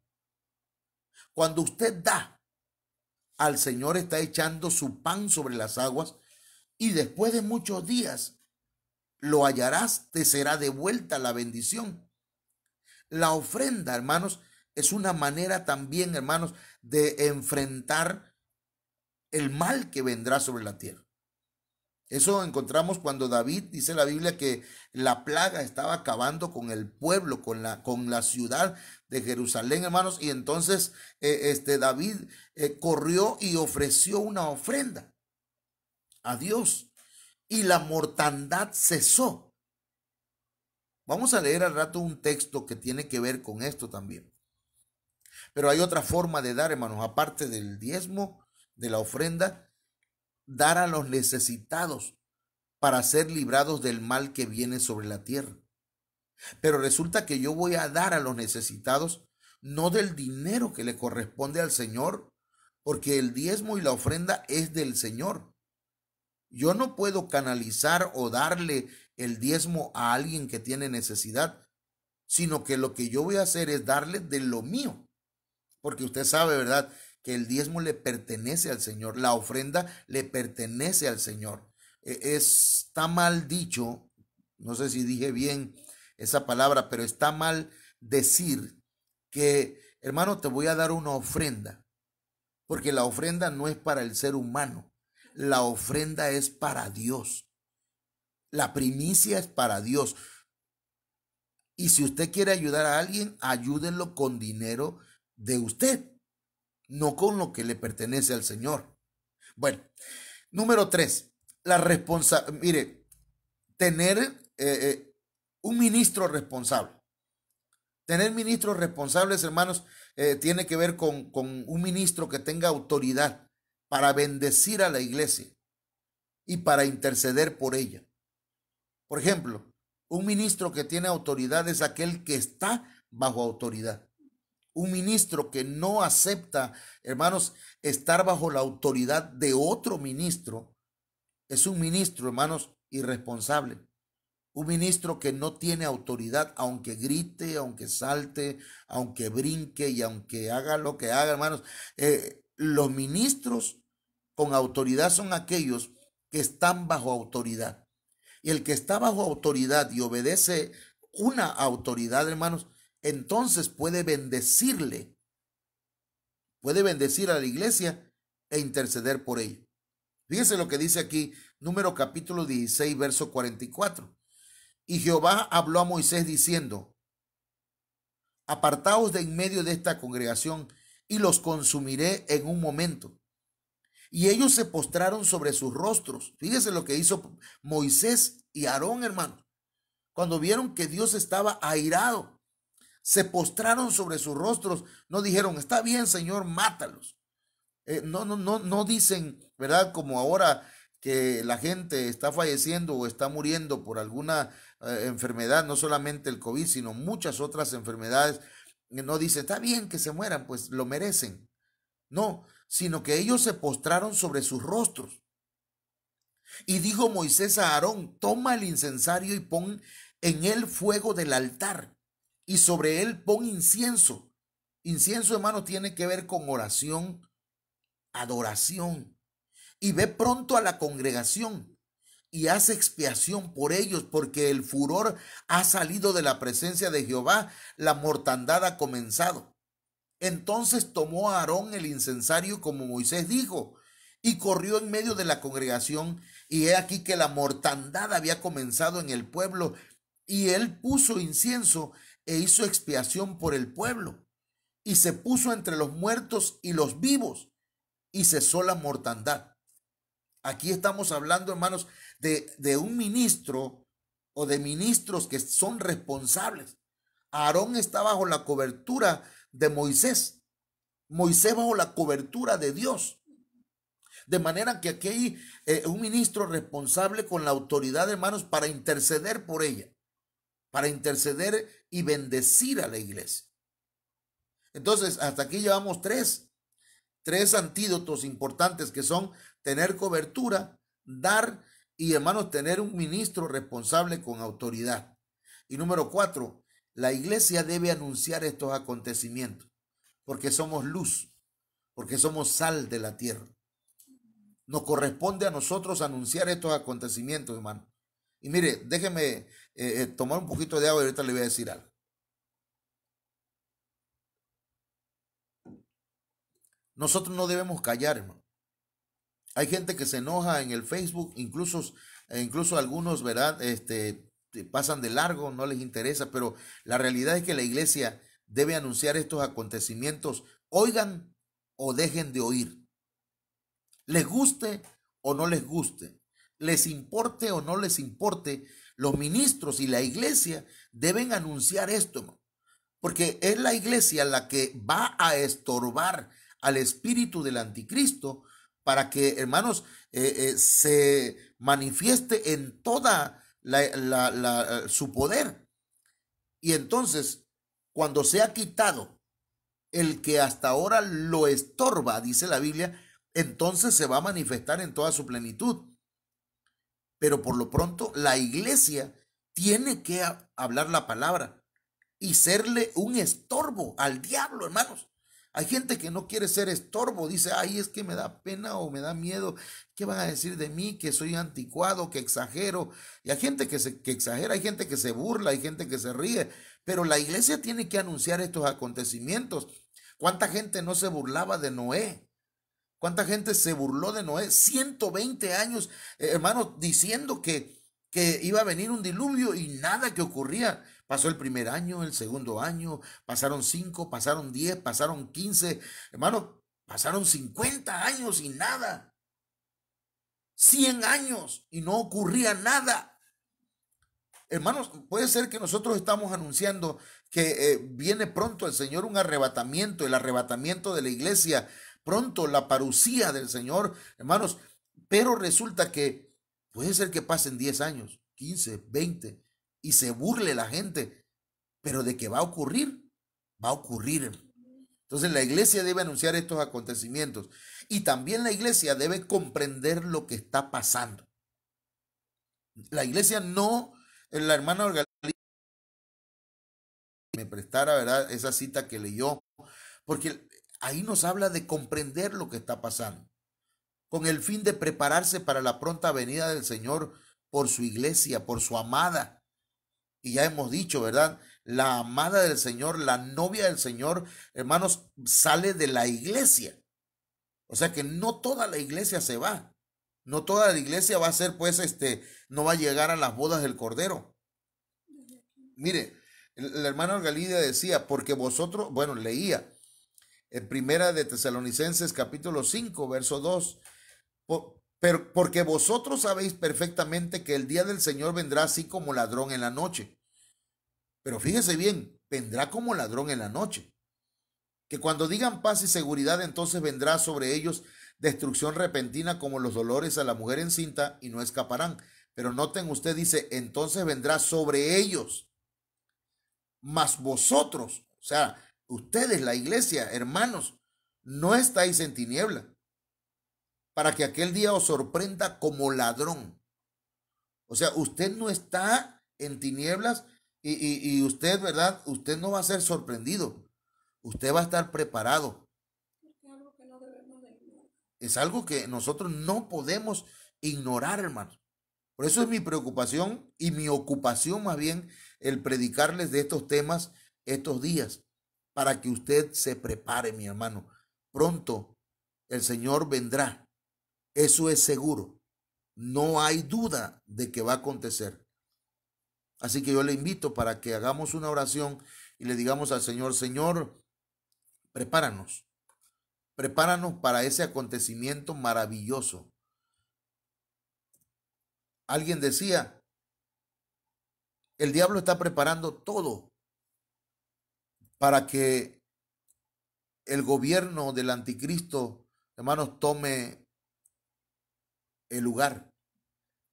Cuando usted da, al Señor está echando su pan sobre las aguas y después de muchos días lo hallarás, te será devuelta la bendición. La ofrenda, hermanos, es una manera también, hermanos, de enfrentar el mal que vendrá sobre la tierra. Eso encontramos cuando David, dice la Biblia, que la plaga estaba acabando con el pueblo, con la ciudad de Jerusalén, hermanos, y entonces David corrió y ofreció una ofrenda a Dios y la mortandad cesó. Vamos a leer al rato un texto que tiene que ver con esto también. Pero hay otra forma de dar, hermanos, aparte del diezmo, de la ofrenda, dar a los necesitados para ser librados del mal que viene sobre la tierra. Pero resulta que yo voy a dar a los necesitados no del dinero que le corresponde al Señor, porque el diezmo y la ofrenda es del Señor. Yo no puedo canalizar o darle el diezmo a alguien que tiene necesidad, sino que lo que yo voy a hacer es darle de lo mío, porque usted sabe, ¿verdad?, que el diezmo le pertenece al Señor, la ofrenda le pertenece al Señor. Está mal dicho, no sé si dije bien esa palabra, pero está mal decir que, hermano, te voy a dar una ofrenda, porque la ofrenda no es para el ser humano, la ofrenda es para Dios. La primicia es para Dios. Y si usted quiere ayudar a alguien, ayúdenlo con dinero de usted, no con lo que le pertenece al Señor. Bueno, número 3, la responsabilidad. Mire, tener un ministro responsable. Tener ministros responsables, hermanos, tiene que ver con un ministro que tenga autoridad para bendecir a la iglesia y para interceder por ella. Por ejemplo, un ministro que tiene autoridad es aquel que está bajo autoridad. Un ministro que no acepta, hermanos, estar bajo la autoridad de otro ministro, es un ministro, hermanos, irresponsable. Un ministro que no tiene autoridad, aunque grite, aunque salte, aunque brinque y aunque haga lo que haga, hermanos. Los ministros con autoridad son aquellos que están bajo autoridad. Y el que está bajo autoridad y obedece una autoridad, hermanos, entonces puede bendecir a la iglesia e interceder por ella. Fíjense lo que dice aquí, Número capítulo 16, verso 44. Y Jehová habló a Moisés diciendo: apartaos de en medio de esta congregación y los consumiré en un momento. Y ellos se postraron sobre sus rostros. Fíjense lo que hizo Moisés y Aarón, hermano. Cuando vieron que Dios estaba airado, se postraron sobre sus rostros. No dijeron: está bien, Señor, mátalos. No dicen, ¿verdad? Como ahora que la gente está falleciendo o está muriendo por alguna enfermedad, no solamente el COVID, sino muchas otras enfermedades. No dicen: está bien que se mueran, pues lo merecen. No, sino que ellos se postraron sobre sus rostros. Y dijo Moisés a Aarón, toma el incensario y pon en él fuego del altar, y sobre él pon incienso. Incienso, hermano, tiene que ver con oración, adoración. Y ve pronto a la congregación y haz expiación por ellos, porque el furor ha salido de la presencia de Jehová, la mortandad ha comenzado. Entonces tomó a Aarón el incensario como Moisés dijo, y corrió en medio de la congregación, y he aquí que la mortandad había comenzado en el pueblo, y él puso incienso e hizo expiación por el pueblo, y se puso entre los muertos y los vivos, y cesó la mortandad. Aquí estamos hablando, hermanos, de un ministro o de ministros que son responsables. Aarón está bajo la cobertura de Moisés, Moisés bajo la cobertura de Dios. De manera que aquí hay un ministro responsable con la autoridad, hermanos, para interceder por ella, para interceder y bendecir a la iglesia. Entonces, hasta aquí llevamos tres antídotos importantes, que son tener cobertura, dar y, hermanos, tener un ministro responsable con autoridad. Y número 4, la iglesia debe anunciar estos acontecimientos, porque somos luz, porque somos sal de la tierra. Nos corresponde a nosotros anunciar estos acontecimientos, hermano. Y mire, déjeme tomar un poquito de agua y ahorita le voy a decir algo. Nosotros no debemos callar, hermano. Hay gente que se enoja en el Facebook, incluso algunos, ¿verdad? Pasan de largo, no les interesa, pero la realidad es que la iglesia debe anunciar estos acontecimientos, oigan o dejen de oír. Les guste o no les guste, les importe o no les importe, los ministros y la iglesia deben anunciar esto, hermano, porque es la iglesia la que va a estorbar al espíritu del anticristo para que, hermanos, se manifieste en toda su poder. Y entonces, cuando sea quitado el que hasta ahora lo estorba, dice la Biblia, entonces se va a manifestar en toda su plenitud. Pero por lo pronto, la iglesia tiene que hablar la palabra y serle un estorbo al diablo, hermanos. Hay gente que no quiere ser estorbo, dice, ay, es que me da pena o me da miedo. ¿Qué van a decir de mí? Que soy anticuado, que exagero. Y hay gente que exagera, hay gente que se burla, hay gente que se ríe. Pero la iglesia tiene que anunciar estos acontecimientos. ¿Cuánta gente no se burlaba de Noé? ¿Cuánta gente se burló de Noé? 120 años, hermanos, diciendo que iba a venir un diluvio y nada que ocurría. Pasó el primer año, el segundo año, pasaron 5, pasaron 10, pasaron 15, hermanos, pasaron 50 años y nada. 100 años y no ocurría nada. Hermanos, puede ser que nosotros estamos anunciando que viene pronto el Señor, un arrebatamiento, el arrebatamiento de la iglesia, pronto la parucía del Señor, hermanos, pero resulta que puede ser que pasen 10 años, 15, 20 y se burle la gente, pero de que va a ocurrir, va a ocurrir. Entonces la iglesia debe anunciar estos acontecimientos y también la iglesia debe comprender lo que está pasando. La iglesia no, la hermana Orgalí me prestara, ¿verdad?, esa cita que leyó, porque ahí nos habla de comprender lo que está pasando, con el fin de prepararse para la pronta venida del Señor por su iglesia, por su amada. Y ya hemos dicho, ¿verdad? La amada del Señor, la novia del Señor, hermanos, sale de la iglesia. O sea que no toda la iglesia se va. No toda la iglesia va a ser, pues, no va a llegar a las bodas del Cordero. Mire, la hermana Orgalida decía, porque vosotros, bueno, leía en Primera de Tesalonicenses capítulo 5, verso 2, pero porque vosotros sabéis perfectamente que el día del Señor vendrá así como ladrón en la noche. Pero fíjese bien, vendrá como ladrón en la noche. Que cuando digan paz y seguridad, entonces vendrá sobre ellos destrucción repentina como los dolores a la mujer encinta y no escaparán. Pero noten, usted dice, entonces vendrá sobre ellos. Mas vosotros, o sea, ustedes, la iglesia, hermanos, no estáis en tiniebla, para que aquel día os sorprenda como ladrón. O sea, usted no está en tinieblas y usted, ¿verdad? Usted no va a ser sorprendido. Usted va a estar preparado. Es algo que nosotros no podemos ignorar, hermanos. Por eso es mi preocupación y mi ocupación más bien el predicarles de estos temas estos días, para que usted se prepare, mi hermano. Pronto el Señor vendrá. Eso es seguro. No hay duda de que va a acontecer. Así que yo le invito para que hagamos una oración y le digamos al Señor, Señor, prepáranos. Prepáranos para ese acontecimiento maravilloso. Alguien decía, el diablo está preparando todo para que el gobierno del anticristo, hermanos, tome el lugar.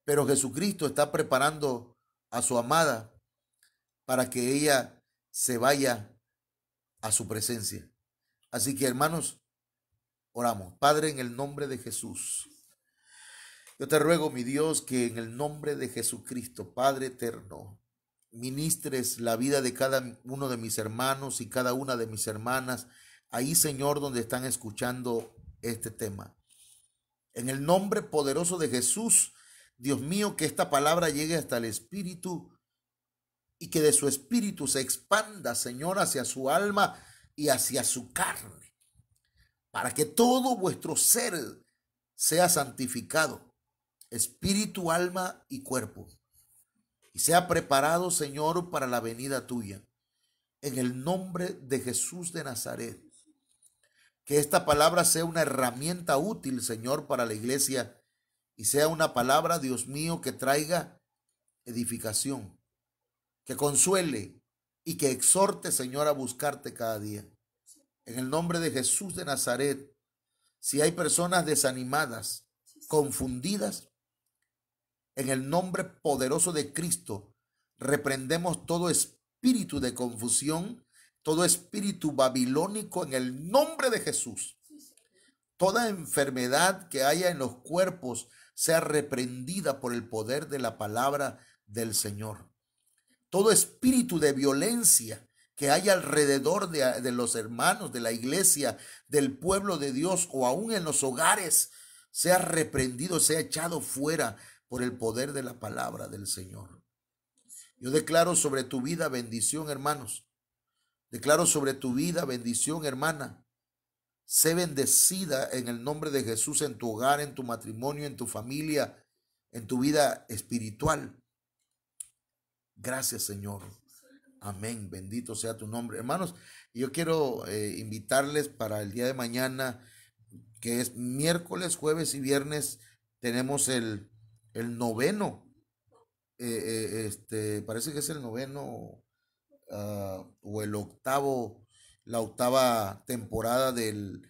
Pero Jesucristo está preparando a su amada para que ella se vaya a su presencia. Así que, hermanos, oramos. Padre, en el nombre de Jesús, yo te ruego, mi Dios, que en el nombre de Jesucristo, Padre eterno, ministres la vida de cada uno de mis hermanos y cada una de mis hermanas, ahí, Señor, donde están escuchando este tema. En el nombre poderoso de Jesús, Dios mío, que esta palabra llegue hasta el espíritu y que de su espíritu se expanda, Señor, hacia su alma y hacia su carne, para que todo vuestro ser sea santificado, espíritu, alma y cuerpo, y sea preparado, Señor, para la venida tuya. En el nombre de Jesús de Nazaret, que esta palabra sea una herramienta útil, Señor, para la iglesia, y sea una palabra, Dios mío, que traiga edificación, que consuele y que exhorte, Señor, a buscarte cada día. En el nombre de Jesús de Nazaret, si hay personas desanimadas, confundidas, en el nombre poderoso de Cristo, reprendemos todo espíritu de confusión, todo espíritu babilónico en el nombre de Jesús. Toda enfermedad que haya en los cuerpos sea reprendida por el poder de la palabra del Señor. Todo espíritu de violencia que haya alrededor de los hermanos, de la iglesia, del pueblo de Dios o aún en los hogares, sea reprendido, sea echado fuera por el poder de la palabra del Señor. Yo declaro sobre tu vida bendición, hermanos. Declaro sobre tu vida bendición, hermana. Sé bendecida en el nombre de Jesús en tu hogar, en tu matrimonio, en tu familia, en tu vida espiritual. Gracias, Señor. Amén. Bendito sea tu nombre. Hermanos, yo quiero invitarles para el día de mañana, que es miércoles, jueves y viernes, tenemos el noveno. Parece que es el noveno o el octavo, la octava temporada del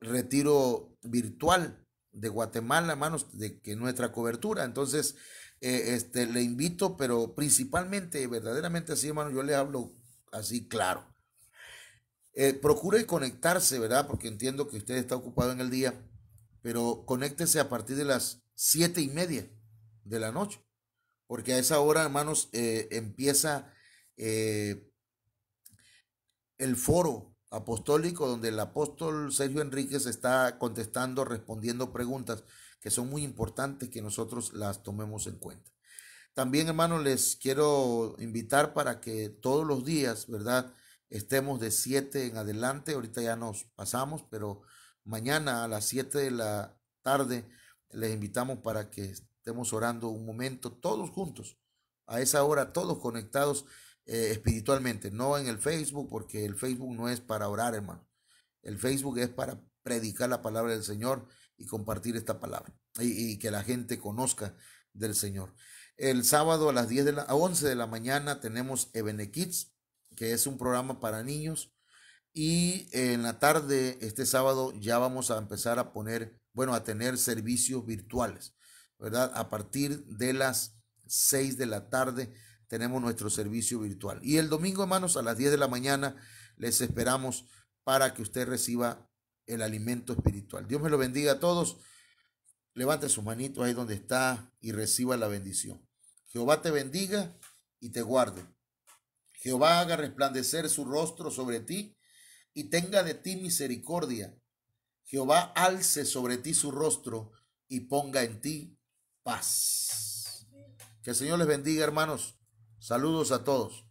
retiro virtual de Guatemala, hermanos, de que nuestra cobertura. Entonces, le invito, pero principalmente, verdaderamente así, hermano, yo le hablo así claro. Procure conectarse, ¿verdad? Porque entiendo que usted está ocupado en el día, pero conéctese a partir de las 7:30 de la noche, porque a esa hora, hermanos, empieza el foro apostólico donde el apóstol Sergio Enríquez está contestando, respondiendo preguntas que son muy importantes que nosotros las tomemos en cuenta. También, hermanos, les quiero invitar para que todos los días, ¿verdad?, estemos de 7 en adelante. Ahorita ya nos pasamos, pero mañana a las 7 de la tarde les invitamos para que estemos orando un momento todos juntos. A esa hora todos conectados espiritualmente, no en el Facebook, porque el Facebook no es para orar, hermano. El Facebook es para predicar la palabra del Señor y compartir esta palabra y que la gente conozca del Señor. El sábado a las 11 de la mañana tenemos Ebene Kids, que es un programa para niños, y en la tarde, este sábado, ya vamos a empezar a tener servicios virtuales, ¿verdad? A partir de las 6 de la tarde tenemos nuestro servicio virtual. Y el domingo, hermanos, a las 10 de la mañana les esperamos para que usted reciba el alimento espiritual. Dios me lo bendiga a todos. Levante su manito ahí donde está y reciba la bendición. Jehová te bendiga y te guarde. Jehová haga resplandecer su rostro sobre ti y tenga de ti misericordia. Jehová alce sobre ti su rostro y ponga en ti paz. Que el Señor les bendiga, hermanos. Saludos a todos.